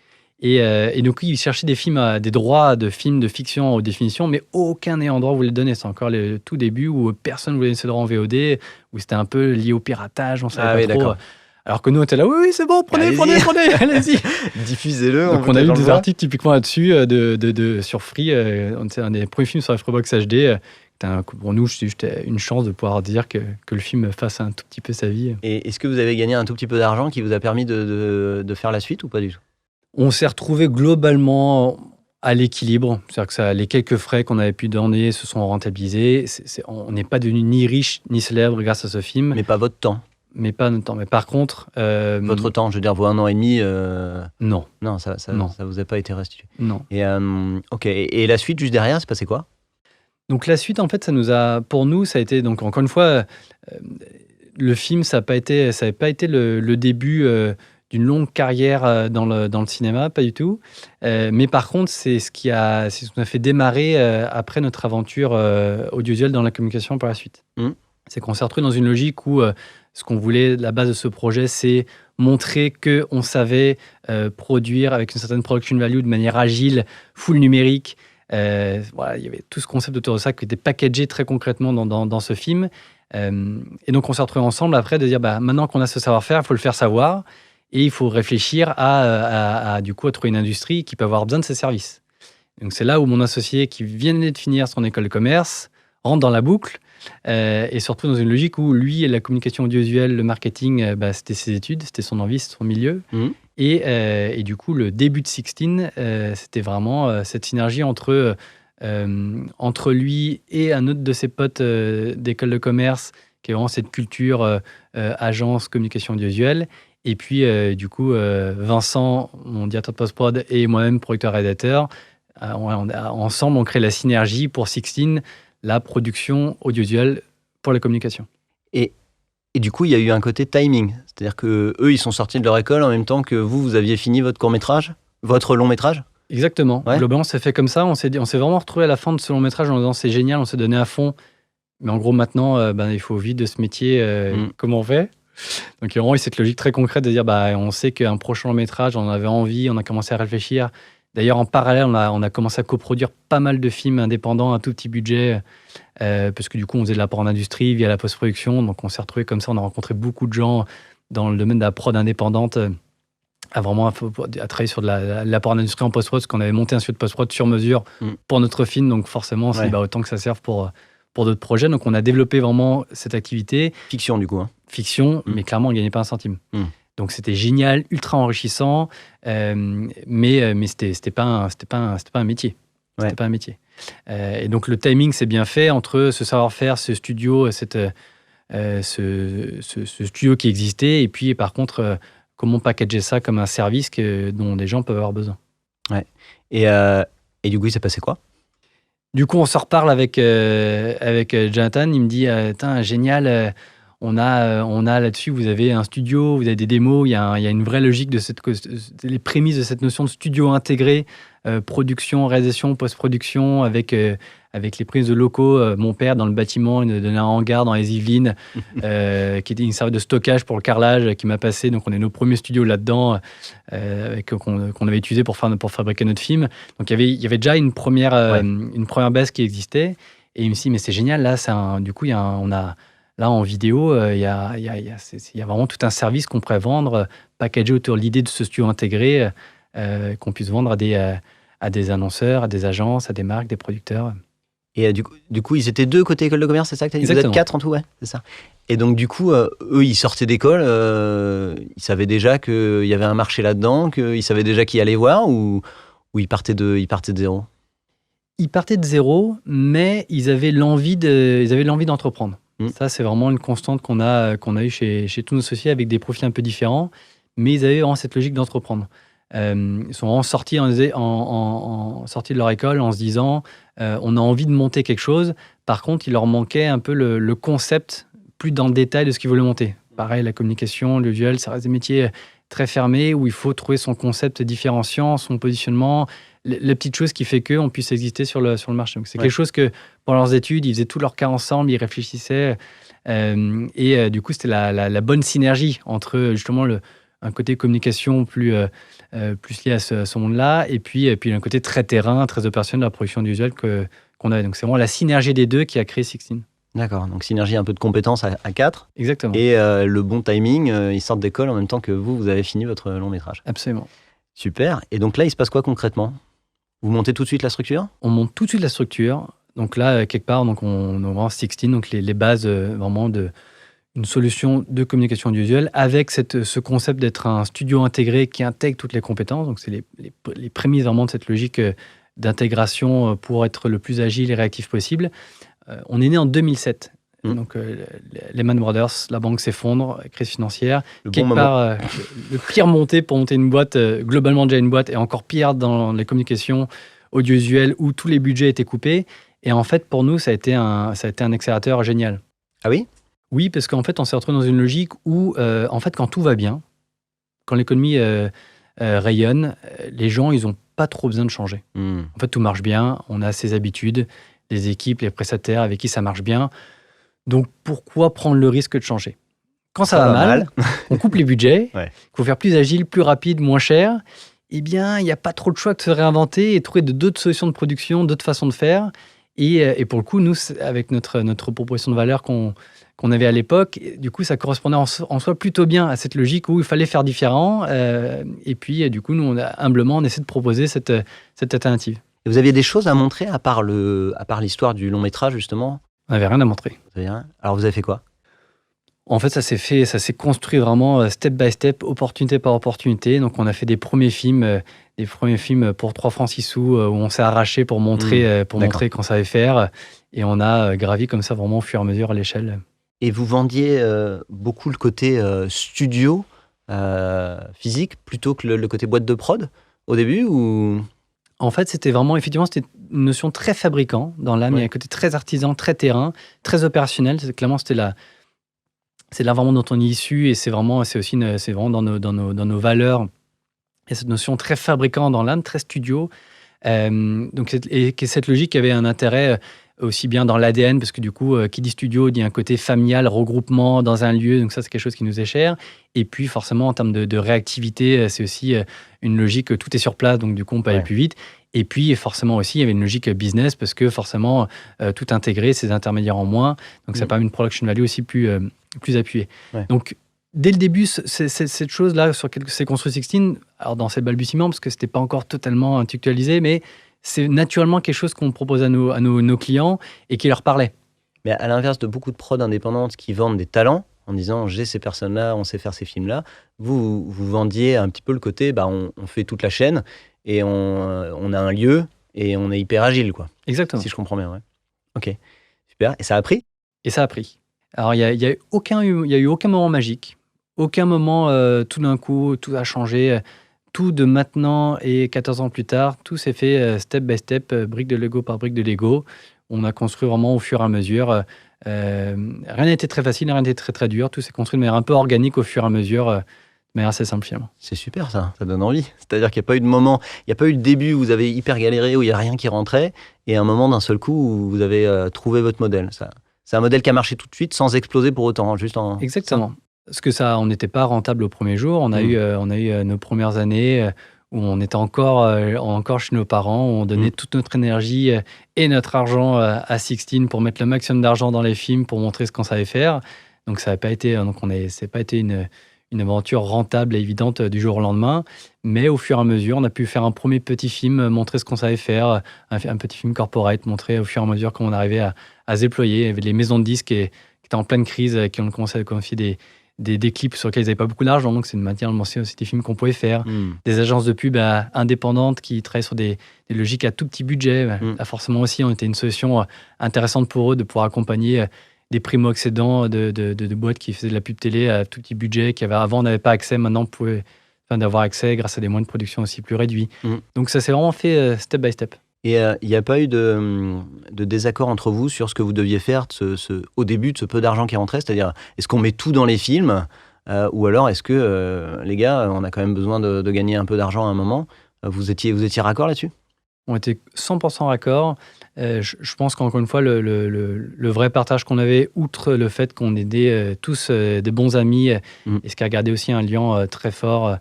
Et donc, ils cherchaient des droits de films de fiction en haute définition, mais aucun ayant droit voulait le donner. C'est encore le tout début où personne ne voulait donner ses droits en VOD, où c'était un peu lié au piratage, on savait pas trop. D'accord. Alors que nous, on était là, oui, c'est bon, prenez, allez-y. Diffusez-le. Donc, on a eu des articles typiquement là-dessus sur Free. C'est un des premiers films sur la Freebox HD. Pour nous, c'était une chance de pouvoir dire que le film fasse un tout petit peu sa vie. Et est-ce que vous avez gagné un tout petit peu d'argent qui vous a permis de faire la suite ou pas du tout ? On s'est retrouvé globalement à l'équilibre. C'est-à-dire que les quelques frais qu'on avait pu donner se sont rentabilisés. On n'est pas devenu ni riche ni célèbre grâce à ce film. Mais pas votre temps. Mais pas notre temps. Mais par contre... votre temps, je veux dire, vos 1 an et demi... Non. Non, ça vous a pas été restitué. Non. Et, ok. Et la suite, juste derrière, c'est passé quoi ? Donc la suite, en fait, pour nous, ça a été... Donc encore une fois, le film, ça n'avait pas été le début d'une longue carrière dans le cinéma, pas du tout. Mais par contre, c'est ce qui a fait démarrer après notre aventure audiovisuelle dans la communication par la suite. C'est qu'on s'est retrouvé dans une logique où ce qu'on voulait, la base de ce projet, c'est montrer qu'on savait produire avec une certaine production value de manière agile, full numérique. Il y avait tout ce concept autour de ça qui était packagé très concrètement dans ce film. Et donc, on s'est retrouvés ensemble après de dire, maintenant qu'on a ce savoir-faire, il faut le faire savoir. Et il faut réfléchir à trouver une industrie qui peut avoir besoin de ces services. Donc, c'est là où mon associé, qui venait de finir son école de commerce, rentre dans la boucle. Et surtout dans une logique où lui, la communication audiovisuelle, le marketing, c'était ses études, c'était son envie, c'était son milieu. Et du coup, le début de Sixteen, c'était vraiment cette synergie entre lui et un autre de ses potes d'école de commerce, qui est vraiment cette culture agence, communication audiovisuelle. Et puis, Vincent, mon directeur de post-prod, et moi-même, producteur-rédacteur, ensemble, on crée la synergie pour Sixteen, la production audiovisuelle pour la communication. Et du coup, il y a eu un côté timing. C'est-à-dire qu'eux, ils sont sortis de leur école en même temps que vous aviez fini votre court-métrage, votre long-métrage ? Exactement. Ouais. Globalement, c'est fait comme ça. On s'est vraiment retrouvé à la fin de ce long métrage en disant c'est génial, on s'est donné à fond. Mais en gros, maintenant, il faut vivre de ce métier. Comment on fait? Donc, il y a vraiment eu cette logique très concrète de dire on sait qu'un prochain long métrage, on avait envie, on a commencé à réfléchir. D'ailleurs, en parallèle, on a commencé à coproduire pas mal de films indépendants à tout petit budget, parce que du coup, on faisait de l'apport en industrie via la post-production. Donc, on s'est retrouvé comme ça. On a rencontré beaucoup de gens dans le domaine de la prod indépendante, à travailler sur de l'apport en industrie en post-prod, parce qu'on avait monté un studio de post-prod sur mesure pour notre film. Donc, forcément, c'est autant que ça serve pour d'autres projets. Donc, on a développé vraiment cette activité. Fiction, du coup. Hein. Fiction, mais clairement, on ne gagnait pas un centime. Donc, c'était génial, ultra enrichissant, mais c'était pas un métier. C'était pas un métier. Et donc, le timing s'est bien fait entre ce savoir-faire, ce studio, ce studio qui existait, et puis, par contre, comment packager ça comme un service dont des gens peuvent avoir besoin. Ouais. Et du coup, il s'est passé quoi? Du coup, on se reparle avec Jonathan. Il me dit génial, on a là-dessus, vous avez un studio, vous avez des démos, il y a une vraie logique les prémices de cette notion de studio intégré, production, réalisation, post-production, avec les prises de locaux. Mon père, dans le bâtiment, il nous donnait un hangar dans les Yvelines, qui était une service de stockage pour le carrelage, qui m'a passé. Donc, on est nos premiers studios là-dedans, qu'on avait utilisé pour fabriquer notre film. Donc, il y avait déjà une première base qui existait. Et il me dit, mais c'est génial, là, du coup, là, en vidéo, il y a vraiment tout un service qu'on pourrait vendre, packagé autour de l'idée de ce studio intégré, qu'on puisse vendre à des annonceurs, à des agences, à des marques, des producteurs. Et du coup, ils étaient 2 côté école de commerce, c'est ça que tu as dit? Vous êtes 4 en tout, ouais, c'est ça. Et donc, du coup, eux, ils sortaient d'école, ils savaient déjà qu'il y avait un marché là-dedans, qu'ils savaient déjà qui allait voir, ou ils partaient de zéro? Ils partaient de zéro, mais ils avaient l'envie d'entreprendre. Ça, c'est vraiment une constante qu'on a eue chez tous nos associés, avec des profils un peu différents, mais ils avaient vraiment cette logique d'entreprendre. Ils sont vraiment sortis sortis de leur école en se disant on a envie de monter quelque chose. Par contre, il leur manquait un peu le concept plus dans le détail de ce qu'ils voulaient monter. Pareil, la communication, le visuel, ça reste des métiers très fermés où il faut trouver son concept différenciant, son positionnement, les petites choses qui fait qu'on puisse exister sur le marché. Donc, c'est quelque chose que, pendant leurs études, ils faisaient tous leurs cas ensemble, ils réfléchissaient. Du coup, c'était la bonne synergie entre justement un côté communication plus lié à ce monde-là, et puis un côté très terrain, très opérationnel de la production du visuel qu'on avait. Donc, c'est vraiment la synergie des deux qui a créé Sixteen. D'accord, donc synergie un peu de compétences à 4. Exactement. Et le bon timing, ils sortent d'école en même temps que vous avez fini votre long métrage. Absolument. Super. Et donc là, il se passe quoi concrètement? Vous montez tout de suite la structure? On monte tout de suite la structure. Donc là, quelque part, donc on a Sixteen, donc les bases vraiment une solution de communication audiovisuelle avec ce concept d'être un studio intégré qui intègre toutes les compétences. Donc, c'est les prémices vraiment de cette logique d'intégration pour être le plus agile et réactif possible. On est né en 2007. Donc, Lehman Brothers, la banque s'effondre, crise financière. Le pire montée pour monter une boîte, globalement déjà une boîte, et encore pire dans les communications audiovisuelles où tous les budgets étaient coupés. Et en fait, pour nous, ça a été un accélérateur génial. Ah oui? Oui, parce qu'en fait, on s'est retrouvé dans une logique où, en fait, quand tout va bien, quand l'économie rayonne, les gens, ils n'ont pas trop besoin de changer. En fait, tout marche bien, on a ses habitudes, les équipes, les prestataires avec qui ça marche bien. Donc, pourquoi prendre le risque de changer? Quand ça va mal, on coupe les budgets, il faut faire plus agile, plus rapide, moins cher. Eh bien, il n'y a pas trop de choix que de se réinventer et trouver d'autres solutions de production, d'autres façons de faire. Et pour le coup, nous, avec notre proposition de valeur qu'on avait à l'époque, du coup, ça correspondait en soi plutôt bien à cette logique où il fallait faire différent. Et puis, du coup, nous, humblement, on essaie de proposer cette alternative. Et vous aviez des choses à montrer à part l'histoire du long métrage, justement? On n'avait rien à montrer. Alors, vous avez fait quoi? En fait, ça s'est construit vraiment step by step, opportunité par opportunité. Donc, on a fait des premiers films pour 3 francs 6 sous, où on s'est arraché pour montrer qu'on savait faire. Et on a gravi comme ça vraiment au fur et à mesure à l'échelle. Et vous vendiez beaucoup le côté studio physique plutôt que le côté boîte de prod au début, ou... En fait, c'était une notion très fabricant dans l'âme. Il y a un côté très artisan, très terrain, très opérationnel. Clairement, c'est là vraiment dont on est issu, et c'est vraiment dans nos valeurs Il y a cette notion très fabricant dans l'âme, très studio. Cette logique avait un intérêt aussi bien dans l'ADN, parce que du coup, qui dit studio, dit un côté familial, regroupement dans un lieu, donc ça c'est quelque chose qui nous est cher. Et puis forcément, en termes de réactivité, c'est aussi une logique, tout est sur place, donc du coup on peut aller plus vite. Et puis forcément aussi, il y avait une logique business, parce que forcément, tout intégré, ces intermédiaires en moins, donc ça permet une production value aussi plus appuyée. Ouais. Donc dès le début, cette chose-là, sur laquelle s'est construit Sixteen, alors dans ces balbutiements, parce que c'était pas encore totalement intellectualisé, mais c'est naturellement quelque chose qu'on propose à nos clients et qui leur parlait. Mais à l'inverse de beaucoup de prods indépendantes qui vendent des talents en disant j'ai ces personnes-là, on sait faire ces films-là, vous vendiez un petit peu le côté on fait toute la chaîne et on a un lieu et on est hyper agile, quoi. Exactement. Si je comprends bien, ouais. Ok, super. Et ça a pris ? Et ça a pris. Alors il y a eu aucun moment magique, aucun moment tout d'un coup tout a changé. Tout de maintenant et 14 ans plus tard, tout s'est fait step by step, brique de Lego par brique de Lego. On a construit vraiment au fur et à mesure. Rien n'a été très facile, rien n'a été très très dur. Tout s'est construit de manière un peu organique au fur et à mesure, de manière assez simple finalement. C'est super ça donne envie. C'est-à-dire qu'il n'y a pas eu de moment, il n'y a pas eu de début où vous avez hyper galéré, où il n'y a rien qui rentrait, et un moment d'un seul coup où vous avez trouvé votre modèle. C'est un modèle qui a marché tout de suite sans exploser pour autant, juste en... Exactement. Parce que on n'était pas rentable au premier jour. On a eu nos premières années où on était encore chez nos parents, où on donnait toute notre énergie et notre argent à Sixteen pour mettre le maximum d'argent dans les films, pour montrer ce qu'on savait faire. Donc ça n'a pas été, une aventure rentable et évidente du jour au lendemain. Mais au fur et à mesure, on a pu faire un premier petit film, montrer ce qu'on savait faire, un petit film corporate, montrer au fur et à mesure comment on arrivait à se déployer. Il y avait les maisons de disques qui étaient en pleine crise, qui ont commencé à confier des clips sur lesquels ils n'avaient pas beaucoup d'argent, donc c'est une manière de mentionner aussi des films qu'on pouvait faire. Des agences de pub indépendantes qui travaillent sur des logiques à tout petit budget. Là, forcément aussi, on était une solution intéressante pour eux de pouvoir accompagner des primo-accédants de boîtes qui faisaient de la pub télé à tout petit budget, avant on n'avait pas accès, maintenant on pouvait d'avoir accès grâce à des moyens de production aussi plus réduits. Donc ça s'est vraiment fait step by step. Et il n'y a pas eu de désaccord entre vous sur ce que vous deviez faire au début de ce peu d'argent qui rentrait? C'est-à-dire, est-ce qu'on met tout dans les films ou alors est-ce que, les gars, on a quand même besoin de gagner un peu d'argent à un moment? Vous étiez raccord là-dessus? On était 100% raccord. Je pense qu'encore une fois, le vrai partage qu'on avait, outre le fait qu'on était tous des bons amis, et ce qui a gardé aussi un lien très fort,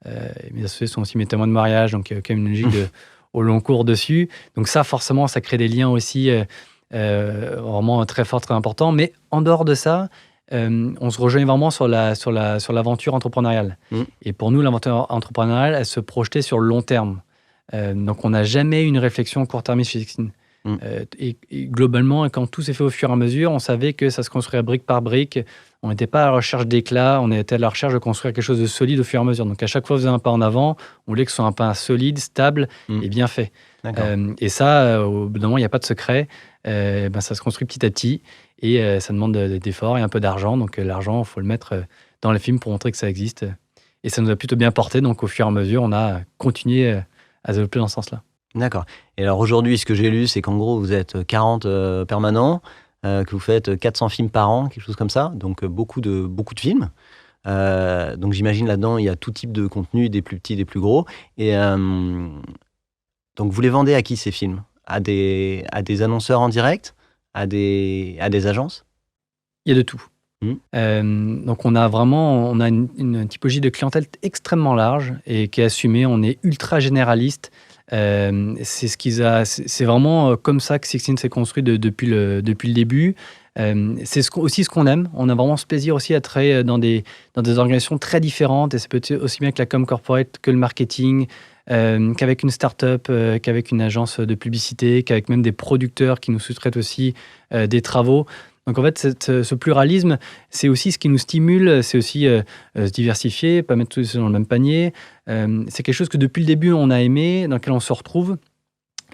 mes associés sont aussi mes témoins de mariage, donc il y a quand même une logique au long cours dessus. Donc ça, forcément, ça crée des liens aussi vraiment très forts, très importants. Mais en dehors de ça, on se rejoint vraiment sur l'aventure entrepreneuriale. Et pour nous, l'aventure entrepreneuriale, elle se projetait sur le long terme. Donc on n'a jamais eu une réflexion court-termiste chez Sixteen. Et globalement, quand tout s'est fait au fur et à mesure, on savait que ça se construirait brique par brique. On n'était pas à la recherche d'éclat, on était à la recherche de construire quelque chose de solide au fur et à mesure. Donc à chaque fois, on faisait un pas en avant, on voulait que ce soit un pas solide, stable et bien fait. Et ça, au bout d'un moment, il n'y a pas de secret. Ça se construit petit à petit et ça demande d'efforts et un peu d'argent. Donc l'argent, il faut le mettre dans les films pour montrer que ça existe. Et ça nous a plutôt bien porté. Donc au fur et à mesure, on a continué à se développer dans ce sens-là. D'accord. Et alors aujourd'hui, ce que j'ai lu, c'est qu'en gros, vous êtes 40 permanents, que vous faites 400 films par an, quelque chose comme ça, donc beaucoup de films. Donc j'imagine là-dedans, il y a tout type de contenu, des plus petits, des plus gros. Et donc vous les vendez à qui ces films? À des annonceurs en direct? À des agences? Il y a de tout. Donc on a une typologie de clientèle extrêmement large et qui est assumée. On est ultra généraliste. C'est vraiment comme ça que Sixteen s'est construit depuis le début. C'est aussi ce qu'on aime. On a vraiment ce plaisir aussi à travailler dans des organisations très différentes, et c'est peut-être aussi bien que la com corporate que le marketing, qu'avec une start-up, qu'avec une agence de publicité, qu'avec même des producteurs qui nous sous-traitent aussi des travaux. Donc en fait, ce pluralisme, c'est aussi ce qui nous stimule, c'est aussi se diversifier, pas mettre tout dans le même panier. C'est quelque chose que depuis le début, on a aimé, dans lequel on se retrouve.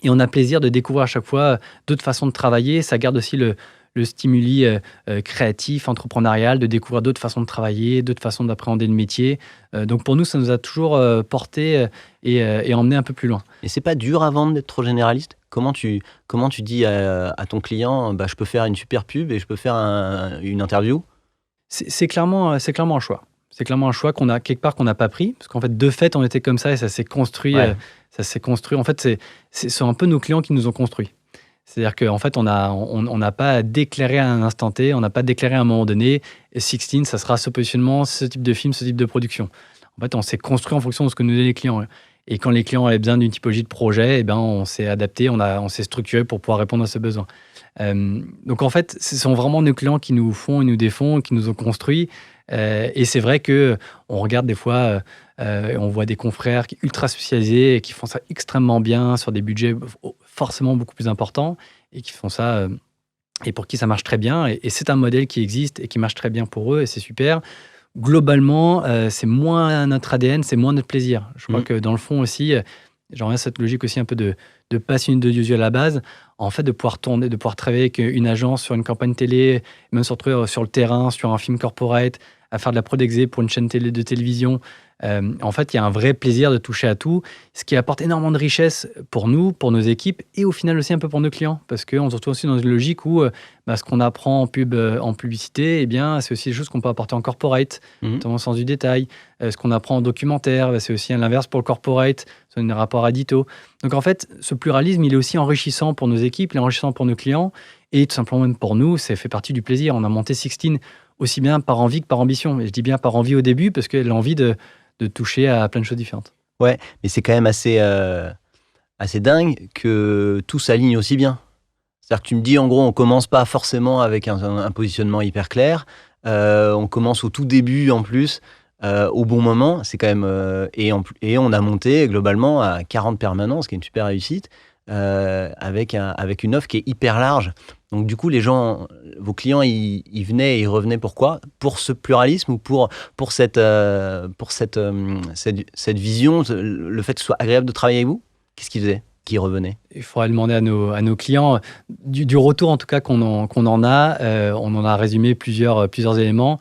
Et on a plaisir de découvrir à chaque fois d'autres façons de travailler. Ça garde aussi le stimuli créatif, entrepreneurial, de découvrir d'autres façons de travailler, d'autres façons d'appréhender le métier. Donc pour nous, ça nous a toujours porté et emmené un peu plus loin. Et c'est pas dur à vendre d'être trop généraliste? Comment tu dis à ton client, je peux faire une super pub et je peux faire une interview? C'est clairement un choix. C'est clairement un choix qu'on a quelque part qu'on n'a pas pris, parce qu'en fait, de fait, on était comme ça et ça s'est construit. Ouais. En fait, c'est un peu nos clients qui nous ont construits. C'est-à-dire qu'en fait, on n'a pas déclaré à un instant T, on n'a pas déclaré à un moment donné, 16, ça sera ce positionnement, ce type de film, ce type de production. En fait, on s'est construit en fonction de ce que nous disaient les clients. Et quand les clients avaient besoin d'une typologie de projet, on s'est adapté, on s'est structuré pour pouvoir répondre à ce besoin. Donc en fait, ce sont vraiment nos clients qui nous font et nous défont, qui nous ont construits. Et c'est vrai qu'on regarde des fois, on voit des confrères qui ultra spécialisés et qui font ça extrêmement bien sur des budgets forcément beaucoup plus importants et qui font ça et pour qui ça marche très bien. Et c'est un modèle qui existe et qui marche très bien pour eux et c'est super. Globalement, c'est moins notre ADN, c'est moins notre plaisir. Je crois que dans le fond aussi, j'en reviens à cette logique aussi un peu de passion d'audiovisuel à la base. En fait, de pouvoir tourner, de pouvoir travailler avec une agence sur une campagne télé, même se retrouver sur le terrain, sur un film corporate, à faire de la prod exé pour une chaîne télé de télévision. En fait, il y a un vrai plaisir de toucher à tout, ce qui apporte énormément de richesse pour nous, pour nos équipes et au final aussi un peu pour nos clients. Parce qu'on se retrouve aussi dans une logique où ce qu'on apprend en publicité, c'est aussi des choses qu'on peut apporter en corporate, notamment au sens du détail. Ce qu'on apprend en documentaire, c'est aussi l'inverse pour le corporate, sur un rapport édito. Donc en fait, ce pluralisme, il est aussi enrichissant pour nos équipes, il est enrichissant pour nos clients et tout simplement même pour nous, ça fait partie du plaisir. On a monté 16 aussi bien par envie que par ambition. Et je dis bien par envie au début parce qu'elle a envie de toucher à plein de choses différentes. Ouais, mais c'est quand même assez dingue que tout s'aligne aussi bien. C'est-à-dire que tu me dis, en gros, on commence pas forcément avec un positionnement hyper clair. On commence au tout début, en plus, au bon moment. C'est quand même... et on a monté, globalement, à 40 permanents, ce qui est une super réussite, avec une offre qui est hyper large. Donc, du coup, les gens, vos clients, ils venaient et ils revenaient pourquoi ? Pour ce pluralisme ou pour cette vision, le fait que ce soit agréable de travailler avec vous ? Qu'est-ce qu'ils faisaient ? Qui revenaient ? Il faudrait demander à nos clients, du retour en tout cas qu'on en a, on en a résumé plusieurs éléments.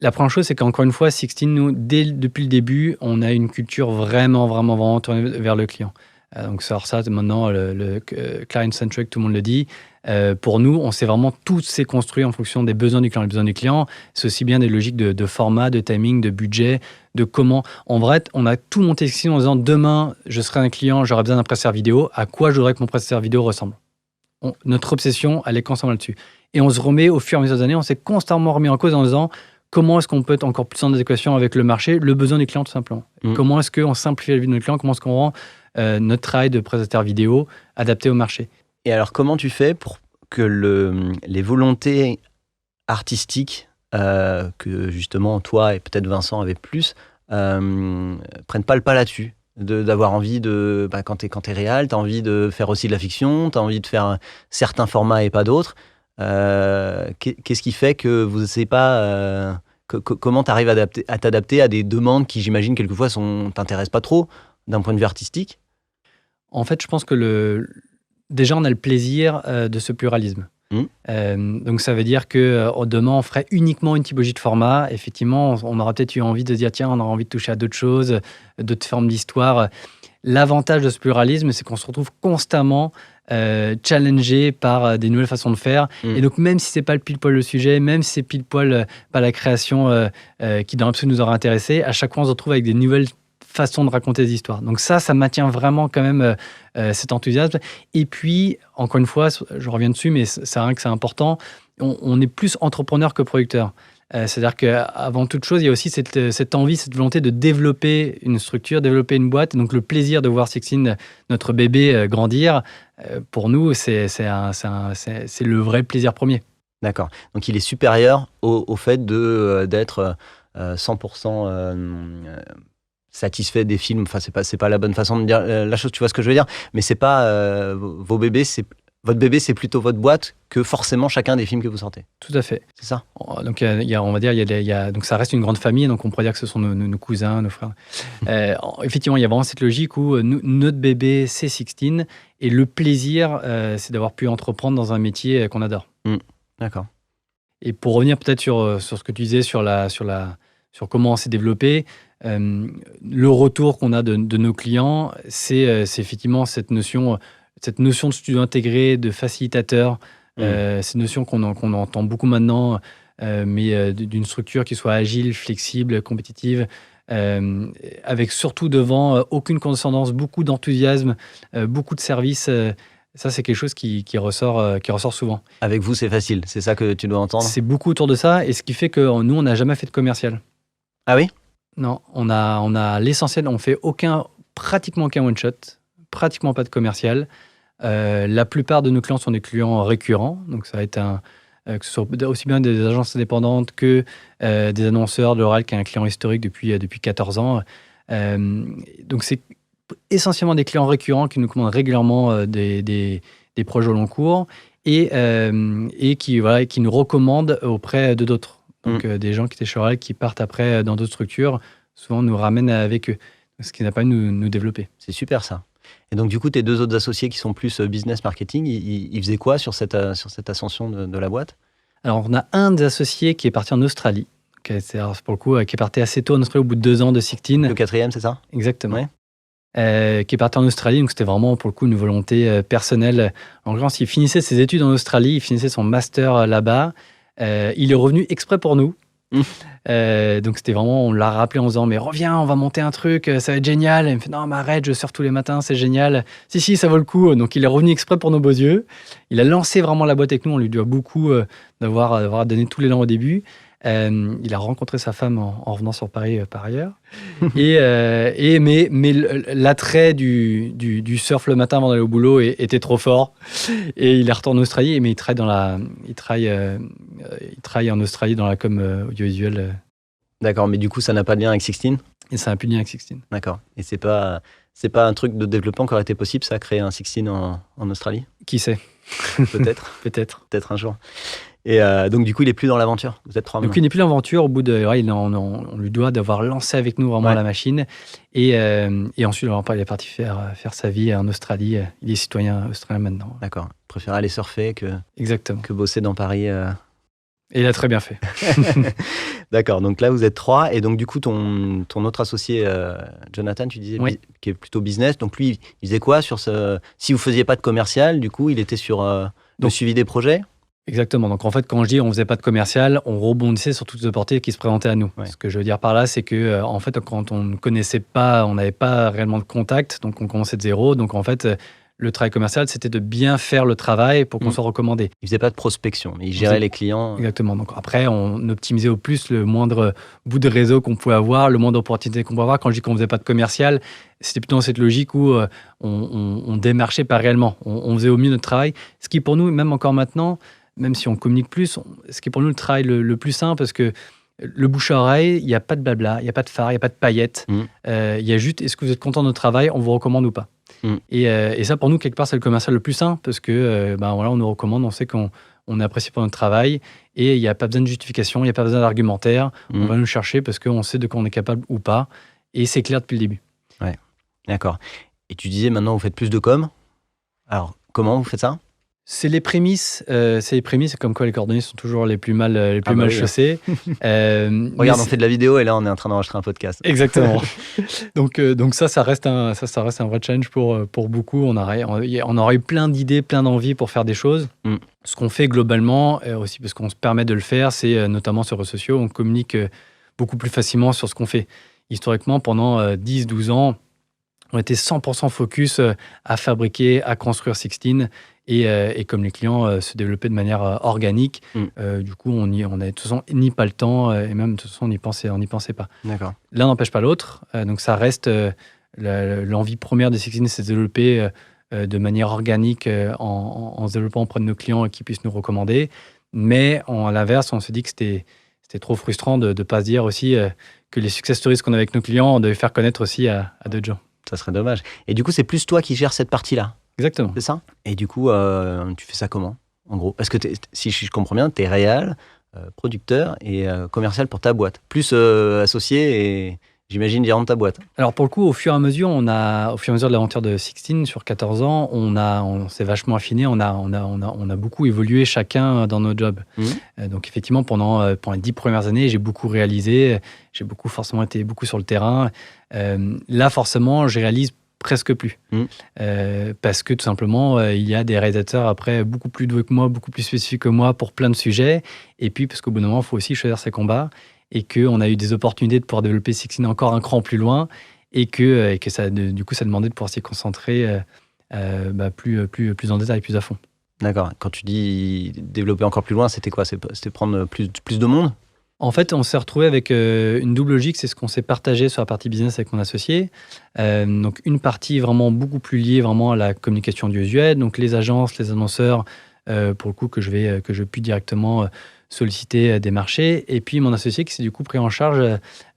La première chose, c'est qu'encore une fois, 16, nous, depuis le début, on a une culture vraiment tournée vers le client. Donc ça, maintenant, le client-centric, tout le monde le dit. Pour nous, on s'est vraiment tout s'est construit en fonction des besoins du client. Les besoins du client, c'est aussi bien des logiques de format, de timing, de budget, de comment. En vrai, on a tout monté ici en disant demain, je serai un client, j'aurai besoin d'un prestataire vidéo. À quoi je voudrais que mon prestataire vidéo ressemble ? Notre obsession, elle est constamment là-dessus. Et on se remet au fur et à mesure des années, on s'est constamment remis en cause en disant comment est-ce qu'on peut être encore plus en adéquation avec le marché, le besoin du client tout simplement. Comment est-ce qu'on simplifie la vie de notre client, comment est-ce qu'on rend notre travail de prestataire vidéo adapté au marché. Et alors, comment tu fais pour que les volontés artistiques que justement toi et peut-être Vincent avaient plus prennent pas le pas là-dessus, d'avoir envie de quand t'es réal, t'as envie de faire aussi de la fiction, t'as envie de faire certains formats et pas d'autres. Qu'est-ce qui fait que vous n'essayez pas comment t'arrives à t'adapter à des demandes qui, j'imagine, quelquefois t'intéressent pas trop d'un point de vue artistique ? En fait, je pense que déjà, on a le plaisir de ce pluralisme. Donc, ça veut dire que demain, on ferait uniquement une typologie de format. Effectivement, on aura peut-être eu envie de se dire, tiens, on aura envie de toucher à d'autres choses, d'autres formes d'histoire. L'avantage de ce pluralisme, c'est qu'on se retrouve constamment challengé par des nouvelles façons de faire. Et donc, même si c'est pas pile poil le sujet, même si c'est pile poil pas la création qui dans l'absolu nous aura intéressé, à chaque fois, on se retrouve avec des nouvelles façon de raconter des histoires. Donc ça maintient vraiment quand même cet enthousiasme. Et puis, encore une fois, je reviens dessus, mais c'est vrai que c'est important, on est plus entrepreneur que producteur. C'est-à-dire qu'avant toute chose, il y a aussi cette envie, cette volonté de développer une structure, développer une boîte. Et donc le plaisir de voir 16, notre bébé, grandir, pour nous, c'est le vrai plaisir premier. D'accord. Donc il est supérieur au fait d'être 100% satisfait des films. Enfin, c'est pas la bonne façon de dire la chose, tu vois ce que je veux dire, mais c'est pas votre bébé, c'est plutôt votre boîte que forcément chacun des films que vous sortez. Tout à fait. C'est ça. Donc on va dire donc ça reste une grande famille, donc on pourrait dire que ce sont nos cousins, nos frères. Effectivement, il y a vraiment cette logique où notre bébé c'est 16 et le plaisir c'est d'avoir pu entreprendre dans un métier qu'on adore. D'accord. Et pour revenir peut-être sur ce que tu disais sur comment on s'est développé, le retour qu'on a de nos clients, c'est effectivement cette notion de studio intégré, de facilitateur. Cette notion qu'on entend beaucoup maintenant, mais d'une structure qui soit agile, flexible, compétitive, avec surtout devant aucune condescendance, beaucoup d'enthousiasme, beaucoup de services. Ça, c'est quelque chose qui ressort souvent. Avec vous, c'est facile, c'est ça que tu dois entendre? C'est beaucoup autour de ça, et ce qui fait que nous, on n'a jamais fait de commercial. Ah oui? Non, on a l'essentiel, on fait pratiquement aucun one-shot, pratiquement pas de commercial. La plupart de nos clients sont des clients récurrents, donc ça va être que ce soit aussi bien des agences indépendantes que des annonceurs de l'oral, qui est un client historique depuis 14 ans. Donc c'est essentiellement des clients récurrents qui nous commandent régulièrement des projets au long cours et qui nous recommandent auprès de d'autres. Donc des gens qui étaient chez L'Oréal qui partent après dans d'autres structures, souvent nous ramènent avec eux, ce qui n'a pas nous développer. C'est super ça. Et donc du coup, tes 2 autres associés qui sont plus business marketing, ils faisaient quoi sur cette ascension de la boîte? Alors on a un des associés qui est parti en Australie, qui est parti assez tôt en Australie au bout de 2 ans de Sixteen. Le 4e, c'est ça? Exactement. Ouais. Qui est parti en Australie, donc c'était vraiment pour le coup une volonté personnelle. En l'occurrence, il finissait ses études en Australie, il finissait son master là-bas. Il est revenu exprès pour nous. Donc c'était vraiment, on l'a rappelé en disant mais reviens, on va monter un truc, ça va être génial. Et il me fait non mais arrête, je surfe tous les matins, c'est génial. Si ça vaut le coup. Donc il est revenu exprès pour nos beaux yeux. Il a lancé vraiment la boîte avec nous. On lui doit beaucoup d'avoir donné tout l'élan au début. Il a rencontré sa femme en revenant sur Paris par ailleurs. Mais l'attrait du surf le matin avant d'aller au boulot était trop fort. Et il est retourné en Australie, mais il travaille en Australie dans la com audiovisuelle. D'accord, mais du coup, ça n'a pas de lien avec Sixteen? Et ça n'a plus de lien avec Sixteen. D'accord. Et c'est pas un truc de développement qui aurait été possible, ça, créer un Sixteen en Australie? Qui sait? Peut-être. Peut-être un jour. Et donc, du coup, il est plus dans l'aventure. Vous êtes 3 maintenant. Donc, il n'est plus dans l'aventure. Au bout de, on lui doit d'avoir lancé avec nous vraiment la machine. Et ensuite, il est parti faire sa vie en Australie. Il est citoyen australien maintenant. D'accord. Il préfère aller surfer Exactement. que bosser dans Paris. Et il a très bien fait. D'accord. Donc là, vous êtes 3. Et donc, du coup, ton autre associé, Jonathan, tu disais, qui est plutôt business. Donc, lui, il faisait quoi sur si vous ne faisiez pas de commercial, du coup, il était sur le suivi des projets? Exactement. Donc, en fait, quand je dis on ne faisait pas de commercial, on rebondissait sur toutes les opportunités qui se présentaient à nous. Ouais. Ce que je veux dire par là, c'est que, en fait, quand on ne connaissait pas, on n'avait pas réellement de contact, donc on commençait de zéro. Donc, en fait, le travail commercial, c'était de bien faire le travail pour qu'on soit recommandé. Il ne faisait pas de prospection, mais il gérait les clients. Exactement. Donc, après, on optimisait au plus le moindre bout de réseau qu'on pouvait avoir, le moindre opportunité qu'on pouvait avoir. Quand je dis qu'on ne faisait pas de commercial, c'était plutôt dans cette logique où on démarchait pas réellement. On faisait au mieux notre travail. Ce qui, pour nous, même encore maintenant, même si on communique plus, ce qui est pour nous le travail le plus simple, parce que le bouche à oreille, il n'y a pas de blabla, il n'y a pas de phare, il n'y a pas de paillettes. Il y a juste, est-ce que vous êtes content de notre travail, on vous recommande ou pas. Et ça, pour nous, quelque part, c'est le commercial le plus simple, parce que on nous recommande, on sait qu'on est apprécié pour notre travail, et il n'y a pas besoin de justification, il n'y a pas besoin d'argumentaire. On va nous chercher parce qu'on sait de quoi on est capable ou pas, et c'est clair depuis le début. Ouais, d'accord. Et tu disais, maintenant, vous faites plus de com. Alors, comment vous faites ça? C'est les prémices, comme quoi les cordonniers sont toujours les plus mal chaussés. Regarde, on fait de la vidéo et là on est en train d'enregistrer un podcast. Exactement. donc ça reste un vrai challenge pour beaucoup. On aurait eu plein d'idées, plein d'envies pour faire des choses. Ce qu'on fait globalement, aussi parce qu'on se permet de le faire, c'est notamment sur les réseaux sociaux, on communique beaucoup plus facilement sur ce qu'on fait. Historiquement, pendant 10-12 ans, on était 100% focus à fabriquer, à construire Sixteen. Et comme les clients se développaient de manière organique, du coup, on n'avait de toute façon ni pas le temps, et même de toute façon, on n'y pensait pas. D'accord. L'un n'empêche pas l'autre. Donc, ça reste l'envie première de Sixteen, c'est de se développer de manière organique en se développant auprès de nos clients et qu'ils puissent nous recommander. Mais à l'inverse, on se dit que c'était trop frustrant de ne pas se dire aussi que les success stories qu'on a avec nos clients, on devait faire connaître aussi à d'autres gens. Ça serait dommage. Et du coup, c'est plus toi qui gères cette partie-là? Exactement. C'est ça? Et du coup, tu fais ça comment, en gros? Parce que si je comprends bien, tu es réal, producteur et commercial pour ta boîte. Plus associé et j'imagine gérant de ta boîte. Alors pour le coup, au fur et à mesure de l'aventure de Sixteen, sur 14 ans, on s'est vachement affiné, on a beaucoup évolué chacun dans nos jobs. Donc effectivement, pendant les 10 premières années, j'ai beaucoup réalisé, j'ai forcément été beaucoup sur le terrain. Là, forcément, je réalise presque plus. Parce que tout simplement, il y a des réalisateurs après beaucoup plus doués que moi, beaucoup plus spécifiques que moi pour plein de sujets. Et puis, parce qu'au bout d'un moment, il faut aussi choisir ses combats. Et qu'on a eu des opportunités de pouvoir développer Sixteen encore un cran plus loin. Et que ça, du coup, ça demandait de pouvoir s'y concentrer plus en détail, plus à fond. D'accord. Quand tu dis développer encore plus loin, c'était quoi ? C'était prendre plus de monde ? En fait, on s'est retrouvé avec une double logique, c'est ce qu'on s'est partagé sur la partie business avec mon associé. Donc une partie vraiment beaucoup plus liée vraiment à la communication audiovisuelle, donc les agences, les annonceurs, pour le coup que je vais plus directement solliciter des marchés. Et puis mon associé qui s'est du coup pris en charge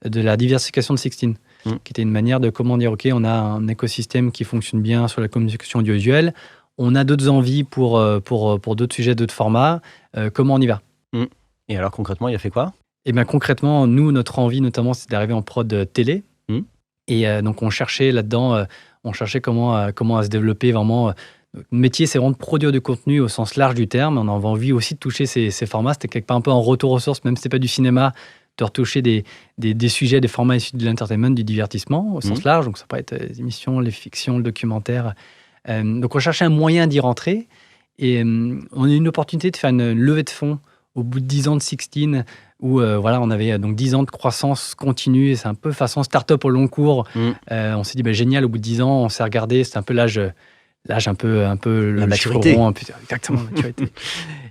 de la diversification de Sixteen, qui était une manière de comment dire, ok, on a un écosystème qui fonctionne bien sur la communication audiovisuelle, on a d'autres envies pour d'autres sujets, d'autres formats, comment on y va ? Et alors concrètement, il a fait quoi ? Et bien concrètement, nous, notre envie notamment, c'est d'arriver en prod télé. Et donc on cherchait là-dedans, comment à se développer vraiment. Notre métier, c'est vraiment de produire du contenu au sens large du terme. On avait envie aussi de toucher ces formats. C'était quelque part un peu en retour aux sources, même si ce n'était pas du cinéma, de retoucher des sujets, des formats issus de l'entertainment, du divertissement au sens large. Donc ça peut être les émissions, les fictions, le documentaire. Donc on cherchait un moyen d'y rentrer. Et on a eu une opportunité de faire une levée de fonds au bout de 10 ans de Sixteen, où on avait donc 10 ans de croissance continue. C'est un peu façon start-up au long cours. On s'est dit, génial, au bout de 10 ans, on s'est regardé. C'était un peu l'âge un peu la maturité. Exactement, la maturité.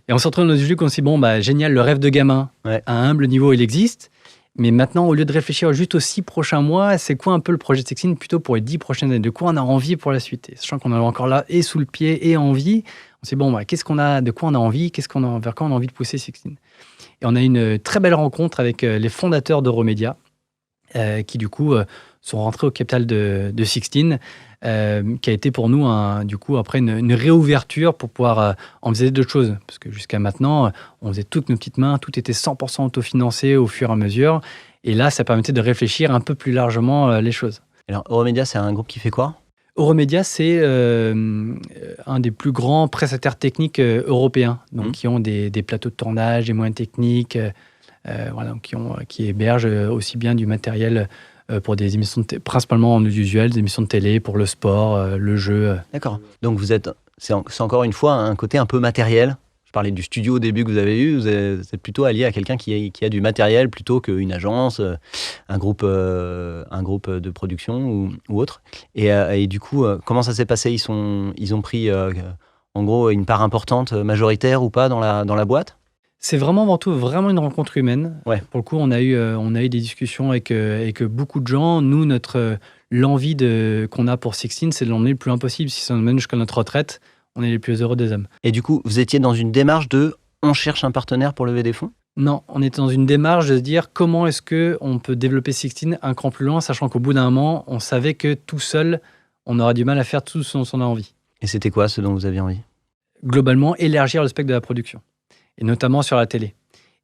Et on s'est retrouvé dans une logique où on s'est dit, génial, le rêve de gamin, à un humble niveau, il existe. Mais maintenant, au lieu de réfléchir juste aux 6 prochains mois, c'est quoi un peu le projet de Sixteen plutôt pour les 10 prochaines années ? De quoi on a envie pour la suite ? Et sachant qu'on est encore là et sous le pied et envie, on s'est dit, qu'est-ce qu'on a, de quoi on a envie, vers quoi on a envie de pousser Sixteen ? Et on a eu une très belle rencontre avec les fondateurs d'Euromédia, qui du coup sont rentrés au capital de Sixteen, qui a été pour nous après une réouverture pour pouvoir envisager d'autres choses. Parce que jusqu'à maintenant, on faisait toutes nos petites mains, tout était 100% autofinancé au fur et à mesure. Et là, ça permettait de réfléchir un peu plus largement les choses. Alors, Euromédia, c'est un groupe qui fait quoi ? Euromédia, c'est un des plus grands prestataires techniques européens, donc qui ont des plateaux de tournage, des moyens techniques, qui hébergent aussi bien du matériel pour des émissions principalement en audiovisuel, des émissions de télé, pour le sport, le jeu. D'accord. Donc c'est encore une fois un côté un peu matériel. Je parlais du studio au début que vous avez eu, vous êtes plutôt allié à quelqu'un qui a du matériel plutôt qu'une agence, un groupe de production ou autre. Et du coup, comment ça s'est passé ? Ils ont pris en gros une part importante, majoritaire ou pas dans la boîte ? C'est vraiment avant tout vraiment une rencontre humaine. Ouais. Pour le coup, on a eu des discussions avec beaucoup de gens. Nous, l'envie qu'on a pour Sixteen, c'est de l'emmener le plus loin possible. Si ça nous mène jusqu'à notre retraite, on est les plus heureux des hommes. Et du coup, vous étiez dans une démarche on cherche un partenaire pour lever des fonds ? Non, on était dans une démarche de se dire comment est-ce qu'on peut développer Sixteen un cran plus loin, sachant qu'au bout d'un moment, on savait que tout seul, on aura du mal à faire tout ce dont on a envie. Et c'était quoi ce dont vous aviez envie ? Globalement, élargir le spectre de la production, et notamment sur la télé.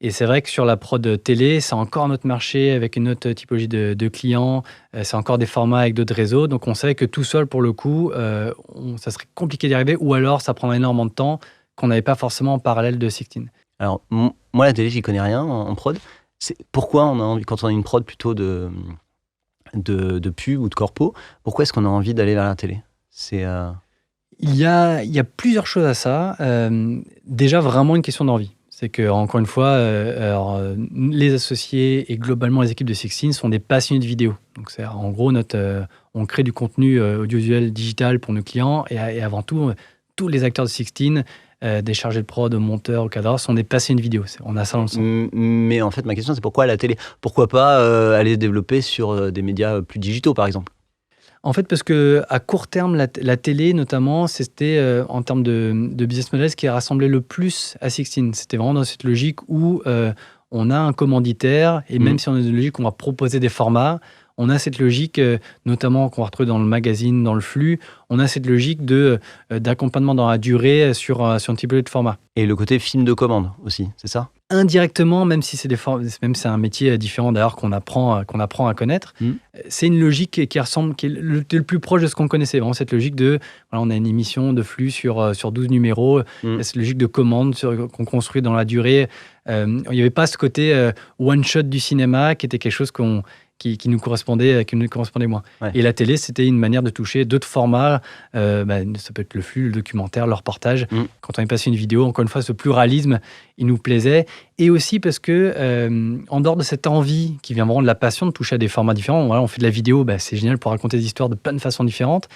Et c'est vrai que sur la prod télé, c'est encore un autre marché avec une autre typologie de clients, c'est encore des formats avec d'autres réseaux, donc on savait que tout seul, pour le coup, ça serait compliqué d'y arriver, ou alors ça prendrait énormément de temps qu'on n'avait pas forcément en parallèle de Sixteen. Alors, moi, la télé, j'y connais rien en prod. Pourquoi on a envie, quand on a une prod plutôt de pub ou de corpo, pourquoi est-ce qu'on a envie d'aller vers la télé ? Il y a plusieurs choses à ça. Déjà, vraiment une question d'envie. C'est que, encore une fois, les associés et globalement les équipes de Sixteen sont des passionnés de vidéo. Donc, c'est en gros, on crée du contenu audiovisuel digital pour nos clients et avant tout, tous les acteurs de Sixteen, des chargés de prod, monteurs, au cadre, sont des passionnés de vidéo. On a ça dans le sang. Mais en fait, ma question, c'est pourquoi la télé ? Pourquoi pas aller se développer sur des médias plus digitaux, par exemple ? En fait, parce qu'à court terme, la télé, notamment, c'était en termes de business model, ce qui a rassemblé le plus à Sixteen. C'était vraiment dans cette logique où on a un commanditaire, et même si on a une logique où on va proposer des formats, on a cette logique, notamment qu'on va retrouver dans le magazine, dans le flux, on a cette logique d'accompagnement dans la durée sur un typologie de format. Et le côté film de commande aussi, c'est ça ? Indirectement, même si c'est un métier différent d'ailleurs qu'on apprend à connaître, c'est une logique qui est le plus proche de ce qu'on connaissait. Vraiment cette logique on a une émission de flux sur 12 numéros, cette logique de commande qu'on construit dans la durée. Il n'y avait pas ce côté one-shot du cinéma qui était quelque chose qui nous correspondait moins. Ouais. Et la télé, c'était une manière de toucher d'autres formats. Ça peut être le flux, le documentaire, le reportage. Quand on est passé une vidéo, encore une fois, ce pluralisme, il nous plaisait. Et aussi parce que, en dehors de cette envie qui vient vraiment de la passion de toucher à des formats différents, voilà, on fait de la vidéo, c'est génial pour raconter des histoires de plein de façons différentes.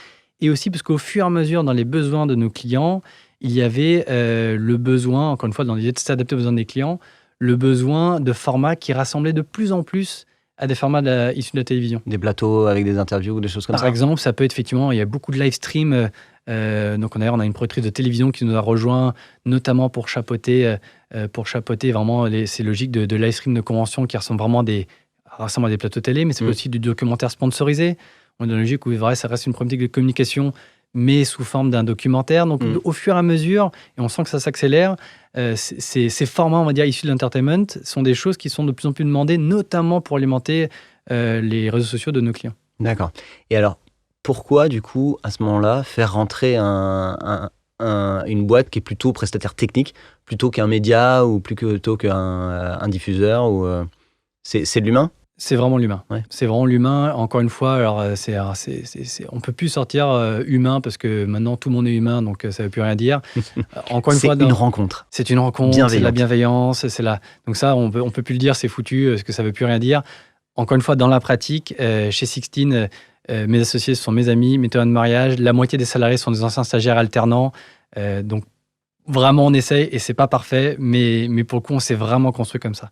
Et aussi parce qu'au fur et à mesure, dans les besoins de nos clients, il y avait le besoin, encore une fois, dans l'idée de s'adapter aux besoins des clients, le besoin de formats qui rassemblaient de plus en plus à des formats issus de la télévision. Des plateaux avec des interviews, des choses comme ça. Par exemple, ça peut être effectivement, il y a beaucoup de live stream. Donc on a une productrice de télévision qui nous a rejoint, notamment pour chapeauter vraiment ces logiques de live stream de convention qui ressemblent vraiment à des plateaux télé, mais c'est aussi du documentaire sponsorisé. On est dans une logique où ça reste une problématique de communication, mais sous forme d'un documentaire. Donc, au fur et à mesure, et on sent que ça s'accélère, ces formats, on va dire, issus de l'entertainment, sont des choses qui sont de plus en plus demandées, notamment pour alimenter les réseaux sociaux de nos clients. D'accord. Et alors, pourquoi, du coup, à ce moment-là, faire rentrer une boîte qui est plutôt prestataire technique, plutôt qu'un média ou plutôt qu'un diffuseur c'est de l'humain ? C'est vraiment l'humain. Ouais. C'est vraiment l'humain. Encore une fois, on peut plus sortir humain parce que maintenant tout le monde est humain, donc ça veut plus rien dire. Encore une fois, une rencontre. C'est une rencontre, c'est de la bienveillance, donc ça, on peut plus le dire, c'est foutu, parce que ça veut plus rien dire. Encore une fois, dans la pratique, chez Sixteen, mes associés sont mes amis, mes témoins de mariage. La moitié des salariés sont des anciens stagiaires alternants. Donc vraiment, on essaye et c'est pas parfait, mais pour le coup, on s'est vraiment construit comme ça.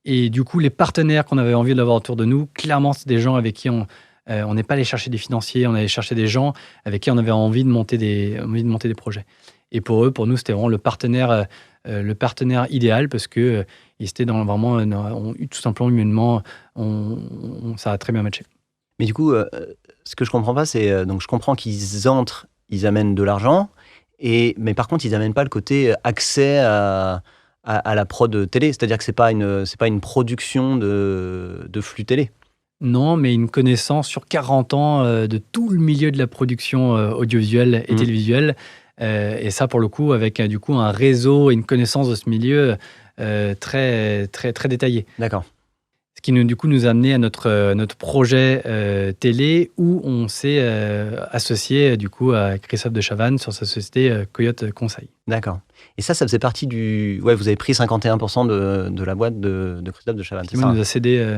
Et du coup, les partenaires qu'on avait envie d'avoir autour de nous, clairement, c'est des gens avec qui on n'est pas allé chercher des financiers, on allait chercher des gens avec qui on avait envie de monter des projets. Et pour nous, c'était vraiment le partenaire idéal parce que ils étaient dans vraiment, tout simplement humainement, ça a très bien matché. Mais du coup, ce que je comprends pas, c'est donc je comprends qu'ils entrent, ils amènent de l'argent. Mais par contre, ils n'amènent pas le côté accès à la prod télé. C'est-à-dire que c'est pas une production de flux télé. Non, mais une connaissance sur 40 ans de tout le milieu de la production audiovisuelle et télévisuelle. Et ça, pour le coup, avec du coup un réseau et une connaissance de ce milieu très, très, très détaillé. D'accord. Ce qui nous a amené à notre projet télé où on s'est associé du coup à Christophe de Chavannes sur sa société Coyote Conseil. D'accord. Et ça faisait partie du... Ouais, vous avez pris 51% de la boîte de Christophe de Chavannes, c'est ça ? Il nous a cédé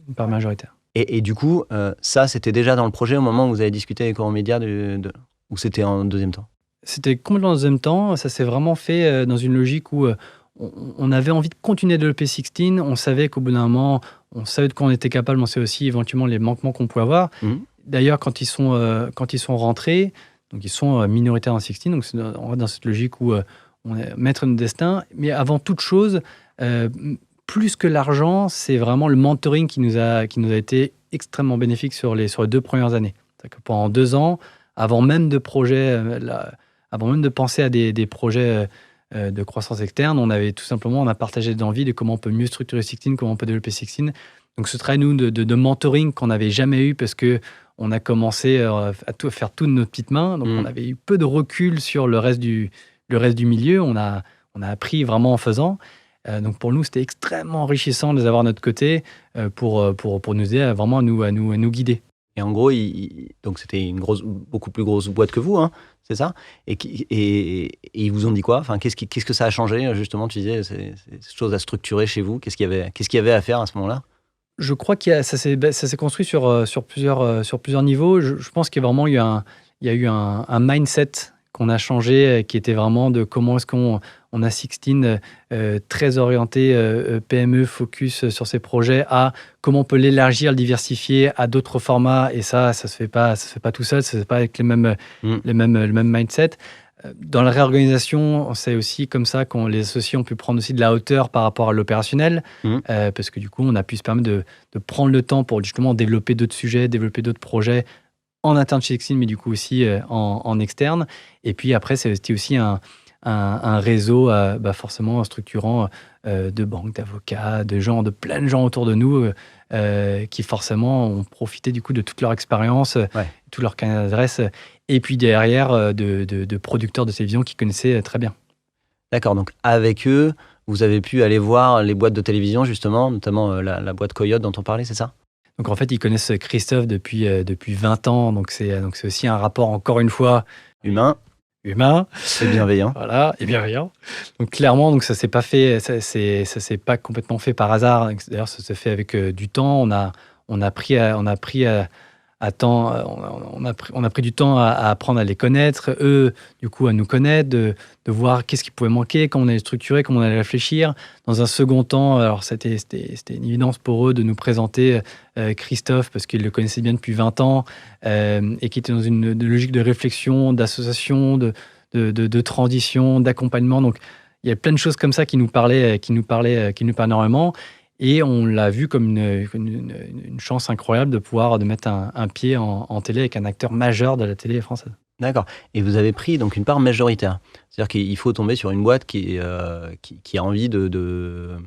une part majoritaire. Et du coup, ça, c'était déjà dans le projet au moment où vous avez discuté avec Euromédia ou c'était en deuxième temps ? C'était complètement en deuxième temps. Ça s'est vraiment fait dans une logique où on avait envie de continuer à développer Sixteen. On savait qu'au bout d'un moment, on savait de quoi on était capable, mais on savait aussi éventuellement les manquements qu'on pouvait avoir. D'ailleurs, quand ils sont rentrés, donc ils sont minoritaires dans Sixteen, donc on va dans cette logique où on est maître de notre destin. Mais avant toute chose, plus que l'argent, c'est vraiment le mentoring qui nous a été extrêmement bénéfique sur les 2 premières années. C'est-à-dire que pendant 2 ans, avant même de penser à des projets de croissance externe, on a partagé des envies de comment on peut mieux structurer Sixteen, comment on peut développer Sixteen. Donc ce travail, nous, de mentoring qu'on n'avait jamais eu parce qu'on a commencé à faire tout de nos petites mains. Donc on avait eu peu de recul sur le reste du milieu. On a appris vraiment en faisant. Donc pour nous, c'était extrêmement enrichissant de les avoir à notre côté pour nous aider à nous guider. Et en gros, donc c'était beaucoup plus grosse boîte que vous, hein, c'est ça ? Et ils vous ont dit quoi ? Enfin, qu'est-ce que ça a changé, justement ? Tu disais, c'est choses à structurer chez vous. Qu'est-ce qu'il y avait à faire à ce moment-là ? Je crois que ça s'est construit sur plusieurs niveaux. Je pense qu'il y a eu un mindset qu'on a changé, qui était vraiment de comment est-ce qu'on a Sixteen très orienté PME, focus sur ses projets, à comment on peut l'élargir, le diversifier à d'autres formats. Et ça se fait pas tout seul, ça se fait pas avec le même mindset. Dans la réorganisation, c'est aussi comme ça que les associés ont pu prendre aussi de la hauteur par rapport à l'opérationnel, parce que du coup, on a pu se permettre de prendre le temps pour justement développer d'autres sujets, développer d'autres projets en interne chez Sixteen, mais du coup aussi en externe. Et puis après, c'était aussi un réseau forcément structurant de banques, d'avocats, de plein de gens autour de nous qui forcément ont profité du coup de toute leur expérience, tout leur carnet d'adresse, et puis derrière de producteurs de télévision qui connaissaient très bien. D'accord, donc avec eux, vous avez pu aller voir les boîtes de télévision justement, notamment la boîte Coyote dont on parlait, c'est ça ? Donc en fait, ils connaissent Christophe depuis 20 ans. Donc c'est aussi un rapport, encore une fois, Humain humain. et bienveillant. Voilà, et bienveillant. Donc clairement, donc ça s'est pas fait, ça s'est pas complètement fait par hasard. D'ailleurs, ça s'est fait avec du temps. On a pris du temps à apprendre à les connaître, eux, du coup, à nous connaître, de voir qu'est-ce qui pouvait manquer, comment on allait structurer, comment on allait réfléchir. Dans un second temps, alors c'était une évidence pour eux de nous présenter Christophe, parce qu'ils le connaissaient bien depuis 20 ans, et qui était dans une logique de réflexion, d'association, de transition, d'accompagnement. Donc, il y a plein de choses comme ça qui nous parlaient énormément. Et on l'a vu comme une chance incroyable de mettre un pied en télé avec un acteur majeur de la télé française. D'accord. Et vous avez pris donc une part majoritaire. C'est-à-dire qu'il faut tomber sur une boîte qui a envie de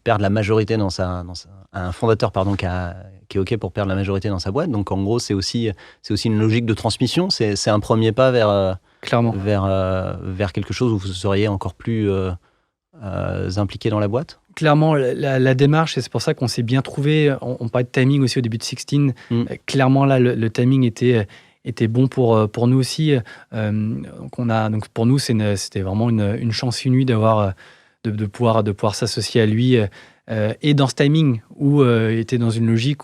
perdre la majorité un fondateur qui est OK pour perdre la majorité dans sa boîte. Donc en gros, c'est aussi une logique de transmission. C'est un premier pas Clairement. vers quelque chose où vous seriez encore plus impliqué dans la boîte. Clairement, la démarche, et c'est pour ça qu'on s'est bien trouvé. On parlait de timing aussi au début de Sixteen. Clairement, là, le timing était bon pour nous aussi. Donc pour nous, c'était vraiment une chance inouïe de pouvoir s'associer à lui. Et dans ce timing où il était dans une logique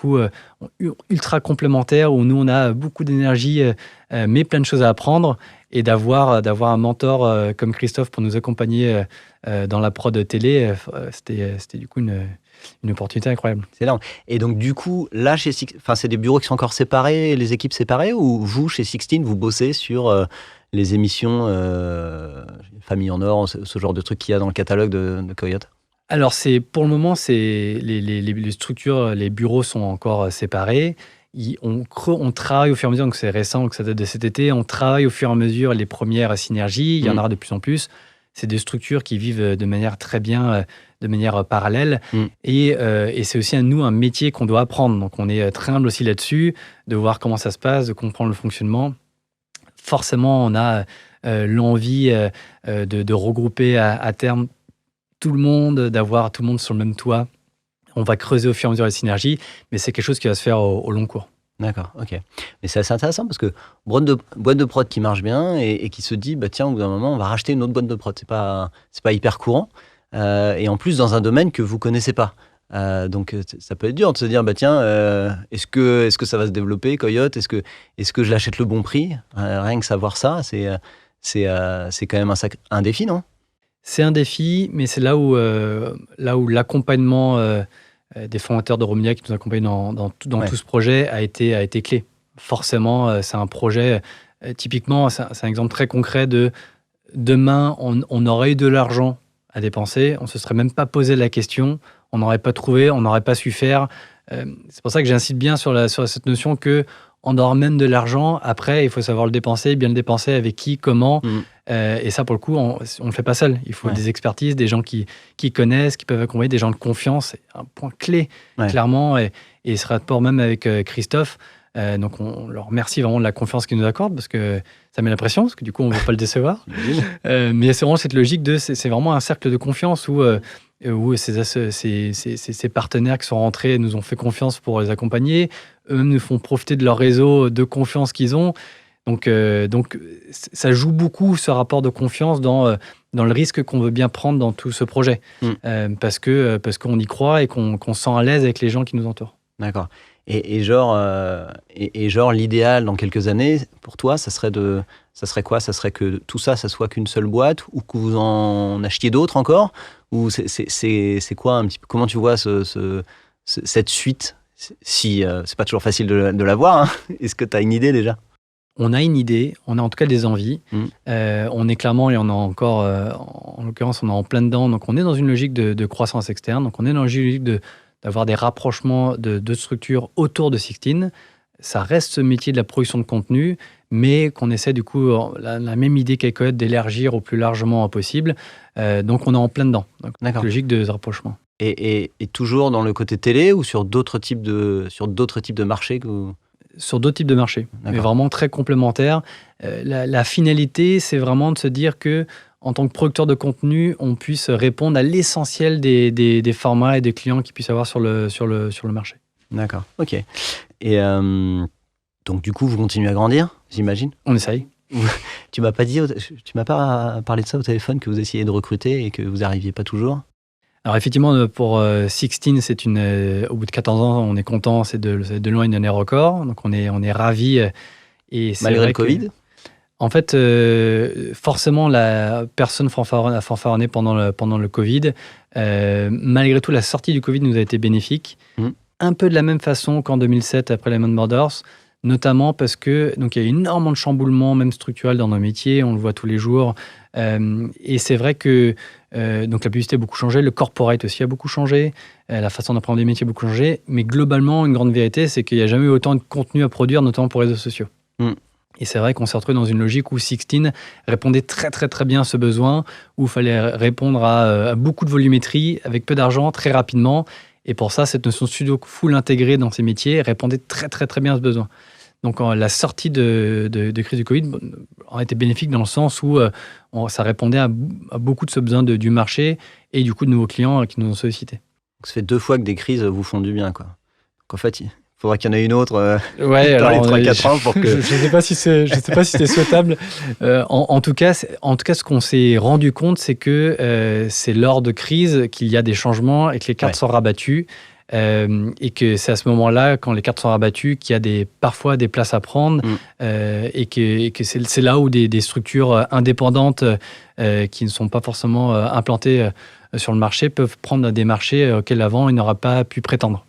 ultra complémentaire, où nous, on a beaucoup d'énergie, mais plein de choses à apprendre. Et d'avoir un mentor comme Christophe pour nous accompagner dans la prod télé, c'était du coup une opportunité incroyable. C'est énorme. Et donc du coup, là, c'est des bureaux qui sont encore séparés, les équipes séparées, ou vous, chez Sixteen, vous bossez sur les émissions Famille en Or, ce genre de trucs qu'il y a dans le catalogue de Coyote? Alors, pour le moment, les structures, les bureaux sont encore séparés. On travaille au fur et à mesure, donc c'est récent, donc ça date de cet été, on travaille au fur et à mesure les premières synergies, il y en aura de plus en plus. C'est des structures qui vivent de manière très bien, de manière parallèle, et c'est aussi un métier qu'on doit apprendre. Donc on est très humble aussi là-dessus, de voir comment ça se passe, de comprendre le fonctionnement. Forcément, on a l'envie de regrouper à terme tout le monde, d'avoir tout le monde sur le même toit. On va creuser au fur et à mesure les synergies, mais c'est quelque chose qui va se faire au long cours. D'accord, ok. Mais c'est assez intéressant parce que boîte de prod qui marche bien et qui se dit, bah tiens, au bout d'un moment, on va racheter une autre boîte de prod. C'est pas hyper courant. Et en plus, dans un domaine que vous connaissez pas. Donc, ça peut être dur de se dire, bah tiens, est-ce que ça va se développer, Coyote? Est-ce que je l'achète le bon prix? Rien que savoir ça, c'est quand même un défi, non? C'est un défi, mais c'est là où l'accompagnement des fondateurs de Romia qui nous accompagnent dans tout ce projet a été clé. Forcément, c'est un projet, typiquement, c'est un exemple très concret de demain, on aurait eu de l'argent à dépenser, on ne se serait même pas posé la question, on n'aurait pas trouvé, on n'aurait pas su faire. C'est pour ça que j'insiste bien sur cette notion que on aura même de l'argent. Après, il faut savoir le dépenser, bien le dépenser, avec qui, comment. Et ça, pour le coup, on ne le fait pas seul. Il faut des expertises, des gens qui connaissent, qui peuvent accompagner, des gens de confiance. C'est un point clé, clairement. Et ce rapport même avec Christophe. Donc, on leur remercie vraiment de la confiance qu'ils nous accordent, parce que ça met la pression, parce que du coup, on ne veut pas le décevoir. Mais c'est vraiment cette logique c'est vraiment un cercle de confiance où ces partenaires qui sont rentrés nous ont fait confiance pour les accompagner. Eux-mêmes nous font profiter de leur réseau de confiance qu'ils ont. Donc, ça joue beaucoup, ce rapport de confiance dans le risque qu'on veut bien prendre dans tout ce projet. Parce qu'on y croit et qu'on se sent à l'aise avec les gens qui nous entourent. D'accord. Et genre, l'idéal dans quelques années, pour toi, ça serait quoi? Ça serait que tout ça soit qu'une seule boîte, ou que vous en achetiez d'autres encore? Ou c'est quoi un petit peu, comment tu vois cette suite? Si c'est pas toujours facile de la voir, hein. Est-ce que tu as une idée déjà? On a une idée, on a en tout cas des envies. On est clairement, et on a encore, en l'occurrence, on est en plein dedans. Donc on est dans une logique de croissance externe. Donc on est dans une logique d'avoir des rapprochements de structures autour de Sixteen. Ça reste ce métier de la production de contenu, mais qu'on essaie du coup, la même idée qu'avec Coyote, d'élargir au plus largement possible. Donc on est en plein dedans. Donc logique de rapprochement. Et toujours dans le côté télé, ou sur d'autres types de marchés Sur d'autres types de marchés, mais vraiment très complémentaires. La finalité, c'est vraiment de se dire que en tant que producteur de contenu, on puisse répondre à l'essentiel des formats et des clients qu'ils puissent avoir sur le marché. D'accord, ok. Et donc du coup, vous continuez à grandir, j'imagine? On essaye. Tu m'as pas parlé de ça au téléphone, que vous essayez de recruter et que vous n'arriviez pas toujours? Alors effectivement, pour Sixteen, au bout de 14 ans, on est content, c'est de loin une année record, donc on est ravis. Et c'est Malgré vrai le Covid? En fait, forcément, la personne a fanfaronné pendant le Covid. Malgré tout, la sortie du Covid nous a été bénéfique. Un peu de la même façon qu'en 2007, après Lehman Brothers, notamment parce que donc il y a énormément de chamboulements, même structurels, dans nos métiers. On le voit tous les jours. Et c'est vrai que donc la publicité a beaucoup changé, le corporate aussi a beaucoup changé, la façon d'apprendre des métiers a beaucoup changé. Mais globalement, une grande vérité, c'est qu'il n'y a jamais eu autant de contenu à produire, notamment pour les réseaux sociaux. Et c'est vrai qu'on s'est retrouvé dans une logique où Sixteen répondait très très très bien à ce besoin, où il fallait répondre à beaucoup de volumétrie avec peu d'argent très rapidement. Et pour ça, cette notion de studio full intégré dans ces métiers répondait très très très bien à ce besoin. Donc la sortie de crise du Covid a été bénéfique dans le sens où ça répondait à beaucoup de ce besoin du marché et du coup de nouveaux clients qui nous ont sollicités. Donc ça fait 2 fois que des crises vous font du bien, quoi. Donc en fait, il faudra qu'il y en ait une autre dans les 3-4 ans pour que... Je ne sais pas si c'est souhaitable. En tout cas, ce qu'on s'est rendu compte, c'est que c'est lors de crise qu'il y a des changements et que les cartes sont rabattues. Et que c'est à ce moment-là, quand les cartes sont rabattues, qu'il y a parfois des places à prendre et que c'est là où des structures indépendantes qui ne sont pas forcément implantées sur le marché peuvent prendre des marchés auxquels avant ils n'auraient pas pu prétendre.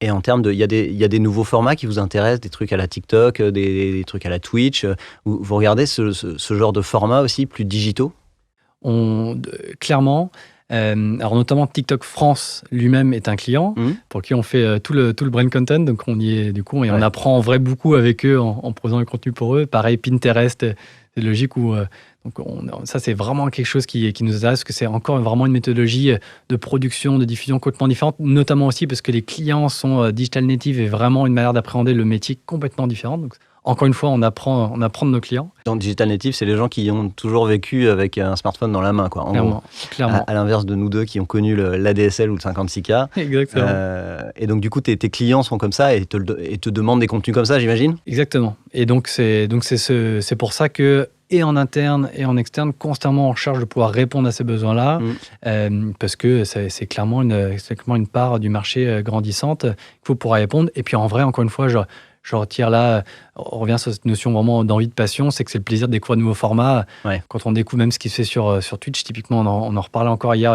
Et en termes il y a des nouveaux formats qui vous intéressent, des trucs à la TikTok, des trucs à la Twitch. Vous regardez ce genre de format aussi, plus digitaux? Clairement. Alors notamment TikTok France lui-même est un client pour qui on fait tout le brand content, donc on y est du coup et on apprend en vrai beaucoup avec eux en posant le contenu pour eux. Pareil, Pinterest, c'est logique où ça c'est vraiment quelque chose qui nous intéresse, parce que c'est encore vraiment une méthodologie de production, de diffusion complètement différente, notamment aussi parce que les clients sont digital native et vraiment une manière d'appréhender le métier complètement différente. Donc, encore une fois, on apprend de nos clients. Dans Digital Native, c'est les gens qui ont toujours vécu avec un smartphone dans la main, quoi. Clairement. À l'inverse de nous deux qui ont connu l'ADSL ou le 56K. Exactement. Et donc, du coup, tes clients sont comme ça et te demandent des contenus comme ça, j'imagine? Exactement. Et donc, c'est pour ça que, et en interne et en externe, constamment en charge de pouvoir répondre à ces besoins-là, parce que c'est clairement une part du marché grandissante qu'il faut pouvoir répondre. Et puis, en vrai, encore une fois, je retire là, on revient sur cette notion vraiment d'envie de passion, c'est que c'est le plaisir de découvrir de nouveaux formats. Quand on découvre même ce qui se fait sur Twitch, typiquement, on en reparlait encore hier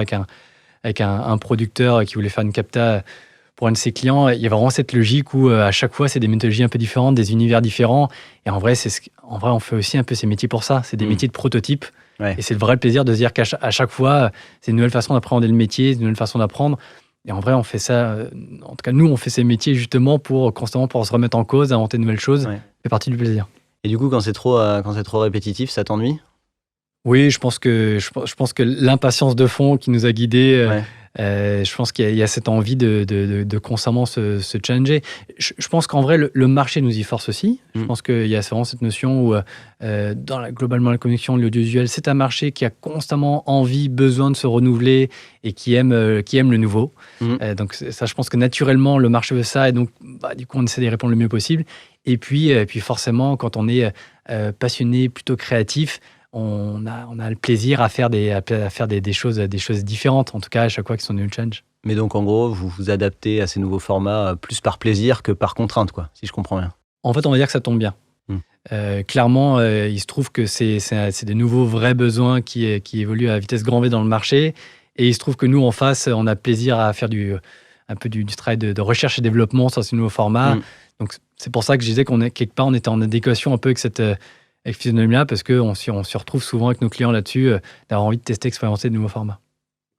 avec un producteur qui voulait faire une capta pour un de ses clients. Il y a vraiment cette logique où à chaque fois, c'est des méthodologies un peu différentes, des univers différents. Et en vrai, on fait aussi un peu ces métiers pour ça. C'est des métiers de prototype. Et c'est le vrai plaisir de se dire qu'à chaque fois, c'est une nouvelle façon d'appréhender le métier, une nouvelle façon d'apprendre. Et en vrai, on fait ça, en tout cas, nous, on fait ces métiers justement constamment pour se remettre en cause, inventer de nouvelles choses. Ça fait partie du plaisir. Et du coup, quand c'est trop répétitif, ça t'ennuie? Oui, je pense que l'impatience de fond qui nous a guidés, je pense qu'il y a cette envie de constamment se challenger. Je pense qu'en vrai, le marché nous y force aussi. Je pense qu'il y a vraiment cette notion où, globalement, la communication, l'audiovisuel, c'est un marché qui a constamment envie, besoin de se renouveler et qui aime le nouveau. Donc ça, je pense que naturellement, le marché veut ça et donc, du coup, on essaie d'y répondre le mieux possible. Et puis forcément, quand on est passionné, plutôt créatif, on a le plaisir à faire des choses différentes, en tout cas à chaque fois qu'ils sont des challenge. Mais donc en gros, vous vous adaptez à ces nouveaux formats plus par plaisir que par contrainte, quoi, si je comprends bien. En fait, on va dire que ça tombe bien. Clairement, il se trouve que c'est des nouveaux vrais besoins qui évoluent à vitesse grand V dans le marché, et il se trouve que nous, en face, on a plaisir à faire un peu du travail de recherche et développement sur ces nouveaux formats. Donc c'est pour ça que je disais quelque part, on était en adéquation un peu avec cette physionomie-là, parce qu'on s'y retrouve souvent avec nos clients là-dessus, d'avoir envie de tester, expérimenter de nouveaux formats.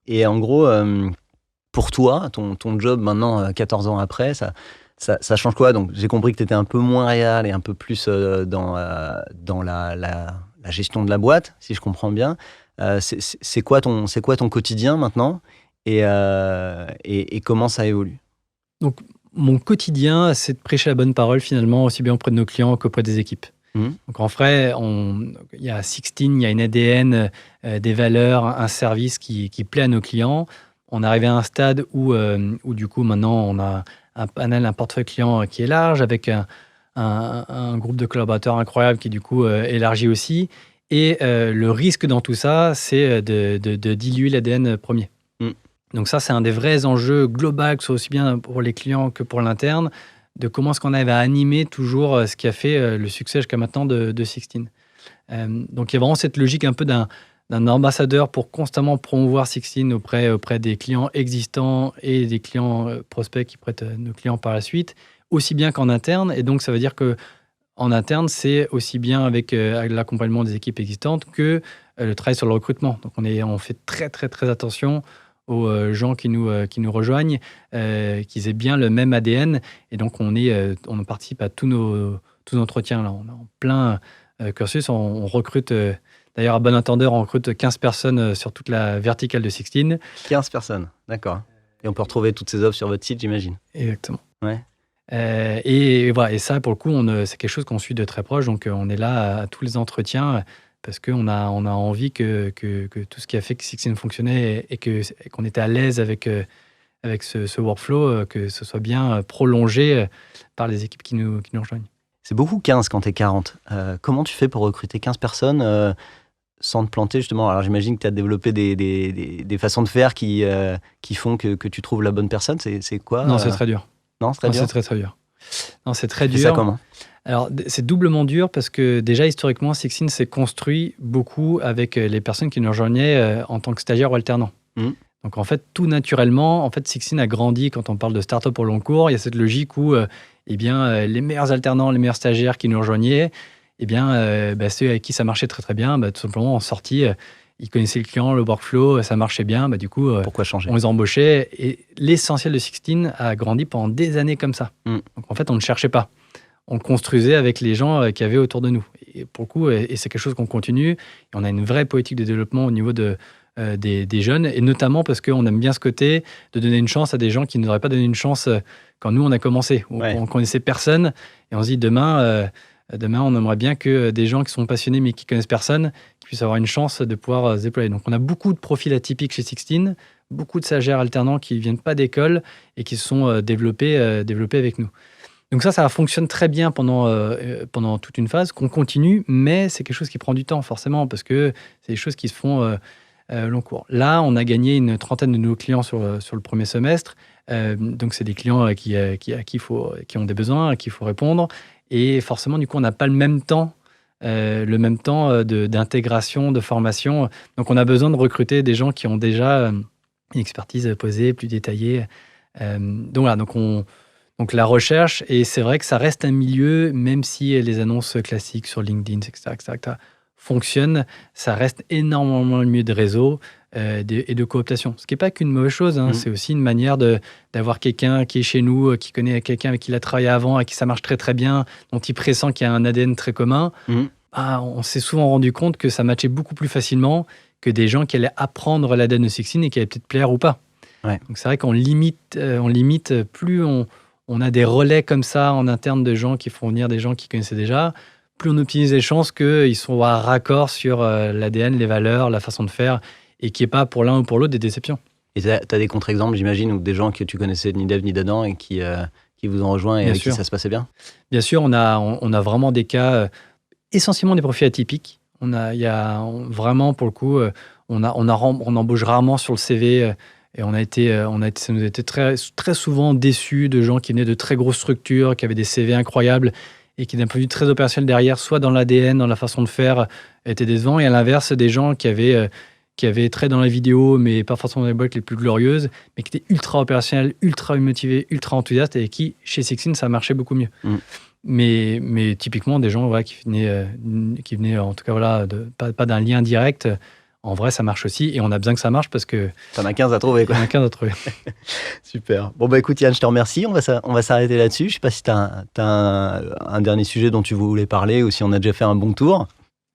Et en gros, pour toi, ton job maintenant, 14 ans après, ça change quoi? Donc j'ai compris que tu étais un peu moins réel et un peu plus dans la gestion de la boîte, si je comprends bien. C'est quoi ton quotidien maintenant et comment ça évolue? Donc mon quotidien, c'est de prêcher la bonne parole finalement, aussi bien auprès de nos clients qu'auprès des équipes. Donc en vrai, il y a Sixteen, il y a une ADN, des valeurs, un service qui plaît à nos clients. On est arrivé à un stade où du coup maintenant on a un panel, un portefeuille client qui est large, avec un groupe de collaborateurs incroyable qui du coup élargit aussi. Et le risque dans tout ça, c'est de diluer l'ADN premier. Donc ça, c'est un des vrais enjeux globaux, que ce soit aussi bien pour les clients que pour l'interne, de comment est-ce qu'on arrive à animer toujours ce qui a fait le succès jusqu'à maintenant de Sixteen. Donc il y a vraiment cette logique un peu d'un ambassadeur pour constamment promouvoir Sixteen auprès des clients existants et des clients prospects qui prêtent nos clients par la suite, aussi bien qu'en interne. Et donc ça veut dire qu'en interne, c'est aussi bien avec l'accompagnement des équipes existantes que le travail sur le recrutement. Donc on fait très très très attention aux gens qui nous rejoignent, qu'ils aient bien le même ADN. Et donc, on participe à tous nos entretiens. Là. On est en plein cursus. On recrute, d'ailleurs, à bon entendeur, on recrute 15 personnes sur toute la verticale de Sixteen. 15 personnes, d'accord. Et on peut retrouver toutes ces offres sur votre site, j'imagine. Exactement. Ouais. Et voilà. Et ça, pour le coup, c'est quelque chose qu'on suit de très proche. Donc, on est là à tous les entretiens, parce qu'on a envie que tout ce qui a fait que Sixteen fonctionnait et qu'on était à l'aise avec ce workflow, que ce soit bien prolongé par les équipes qui nous rejoignent. C'est beaucoup 15 quand tu es 40. Comment tu fais pour recruter 15 personnes sans te planter, justement? Alors j'imagine que tu as développé des façons de faire qui font que tu trouves la bonne personne. C'est quoi? Non, c'est très dur. Non, c'est très dur. C'est très, très dur. Non, c'est très dur. Tu fais ça comment? Alors, c'est doublement dur parce que déjà, historiquement, Sixteen s'est construit beaucoup avec les personnes qui nous rejoignaient en tant que stagiaires ou alternants. Donc, en fait, tout naturellement, Sixteen a grandi. Quand on parle de start-up au long cours, il y a cette logique où les meilleurs alternants, les meilleurs stagiaires qui nous rejoignaient, ceux avec qui ça marchait très, très bien, tout simplement, en sortie, ils connaissaient le client, le workflow, ça marchait bien. Du coup, pourquoi changer? On les embauchait. Et l'essentiel de Sixteen a grandi pendant des années comme ça. Donc, en fait, on ne cherchait pas. On le construisait avec les gens qu'il y avait autour de nous. Et pour le coup, et c'est quelque chose qu'on continue. Et on a une vraie politique de développement au niveau des jeunes, et notamment parce qu'on aime bien ce côté de donner une chance à des gens qui ne nous auraient pas donné une chance quand nous, on a commencé. On connaissait personne, et on se dit demain, on aimerait bien que des gens qui sont passionnés mais qui connaissent personne qui puissent avoir une chance de pouvoir se déployer. Donc, on a beaucoup de profils atypiques chez Sixteen, beaucoup de stagiaires alternants qui ne viennent pas d'école et qui se sont développés avec nous. Donc ça fonctionne très bien pendant toute une phase, qu'on continue, mais c'est quelque chose qui prend du temps, forcément, parce que c'est des choses qui se font long cours. Là, on a gagné une trentaine de nouveaux clients sur le premier semestre. Donc, c'est des clients qui ont des besoins, à qui il faut répondre. Et forcément, du coup, on n'a pas le même temps d'intégration, de formation. Donc, on a besoin de recruter des gens qui ont déjà une expertise posée, plus détaillée. Donc, voilà. Donc, la recherche, et c'est vrai que ça reste un milieu, même si les annonces classiques sur LinkedIn, etc., fonctionnent, ça reste énormément le milieu de réseau et de cooptation. Ce qui n'est pas qu'une mauvaise chose, c'est aussi une manière d'avoir quelqu'un qui est chez nous, qui connaît quelqu'un avec qui il a travaillé avant, avec qui ça marche très très bien, dont il pressent qu'il y a un ADN très commun. On s'est souvent rendu compte que ça matchait beaucoup plus facilement que des gens qui allaient apprendre l'ADN de Sixteen et qui allaient peut-être plaire ou pas. Ouais. Donc c'est vrai qu'on limite plus on a des relais comme ça en interne de gens qui font venir des gens qui connaissaient déjà, plus on optimise les chances qu'ils soient raccord sur l'ADN, les valeurs, la façon de faire, et qu'il n'y ait pas pour l'un ou pour l'autre des déceptions. Et tu as des contre-exemples, j'imagine, ou des gens que tu connaissais ni d'Ève ni d'Adam et qui vous ont rejoint et bien avec sûr. Qui ça se passait bien? Bien sûr, on a vraiment des cas, essentiellement des profils atypiques. Il y a vraiment, pour le coup, on embauche rarement sur le CV. Et ça nous a été très, très souvent déçus de gens qui venaient de très grosses structures, qui avaient des CV incroyables et qui, d'un point de vue très opérationnel derrière, soit dans l'ADN, dans la façon de faire, étaient décevants. Et à l'inverse, des gens qui avaient très dans la vidéo, mais pas forcément dans les boîtes les plus glorieuses, mais qui étaient ultra opérationnels, ultra motivés, ultra enthousiastes, et qui, chez Sixteen, ça marchait beaucoup mieux. Mais typiquement, des gens qui venaient en tout cas pas d'un lien direct. En vrai, ça marche aussi, et on a besoin que ça marche parce que... T'en as 15 à trouver, quoi. T'en as 15 à trouver. Super. Bon, écoute, Yann, je te remercie. On va s'arrêter là-dessus. Je sais pas si t'as un dernier sujet dont tu voulais parler ou si on a déjà fait un bon tour.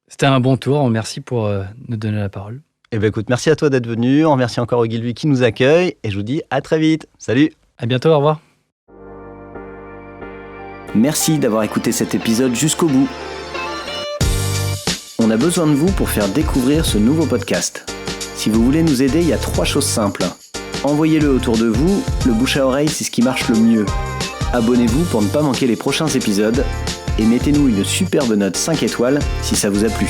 C'était un bon tour. Merci pour nous donner la parole. Écoute, merci à toi d'être venu. On remercie encore Ogilvy qui nous accueille, et je vous dis à très vite. Salut. À bientôt, au revoir. Merci d'avoir écouté cet épisode jusqu'au bout. On a besoin de vous pour faire découvrir ce nouveau podcast. Si vous voulez nous aider, il y a 3 choses simples. Envoyez-le autour de vous, le bouche à oreille, c'est ce qui marche le mieux. Abonnez-vous pour ne pas manquer les prochains épisodes et mettez-nous une superbe note 5 étoiles si ça vous a plu.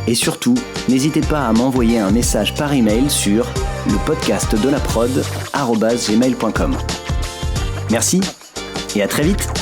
Et surtout, n'hésitez pas à m'envoyer un message par email sur lepodcastdelaprod@gmail.com. Merci et à très vite.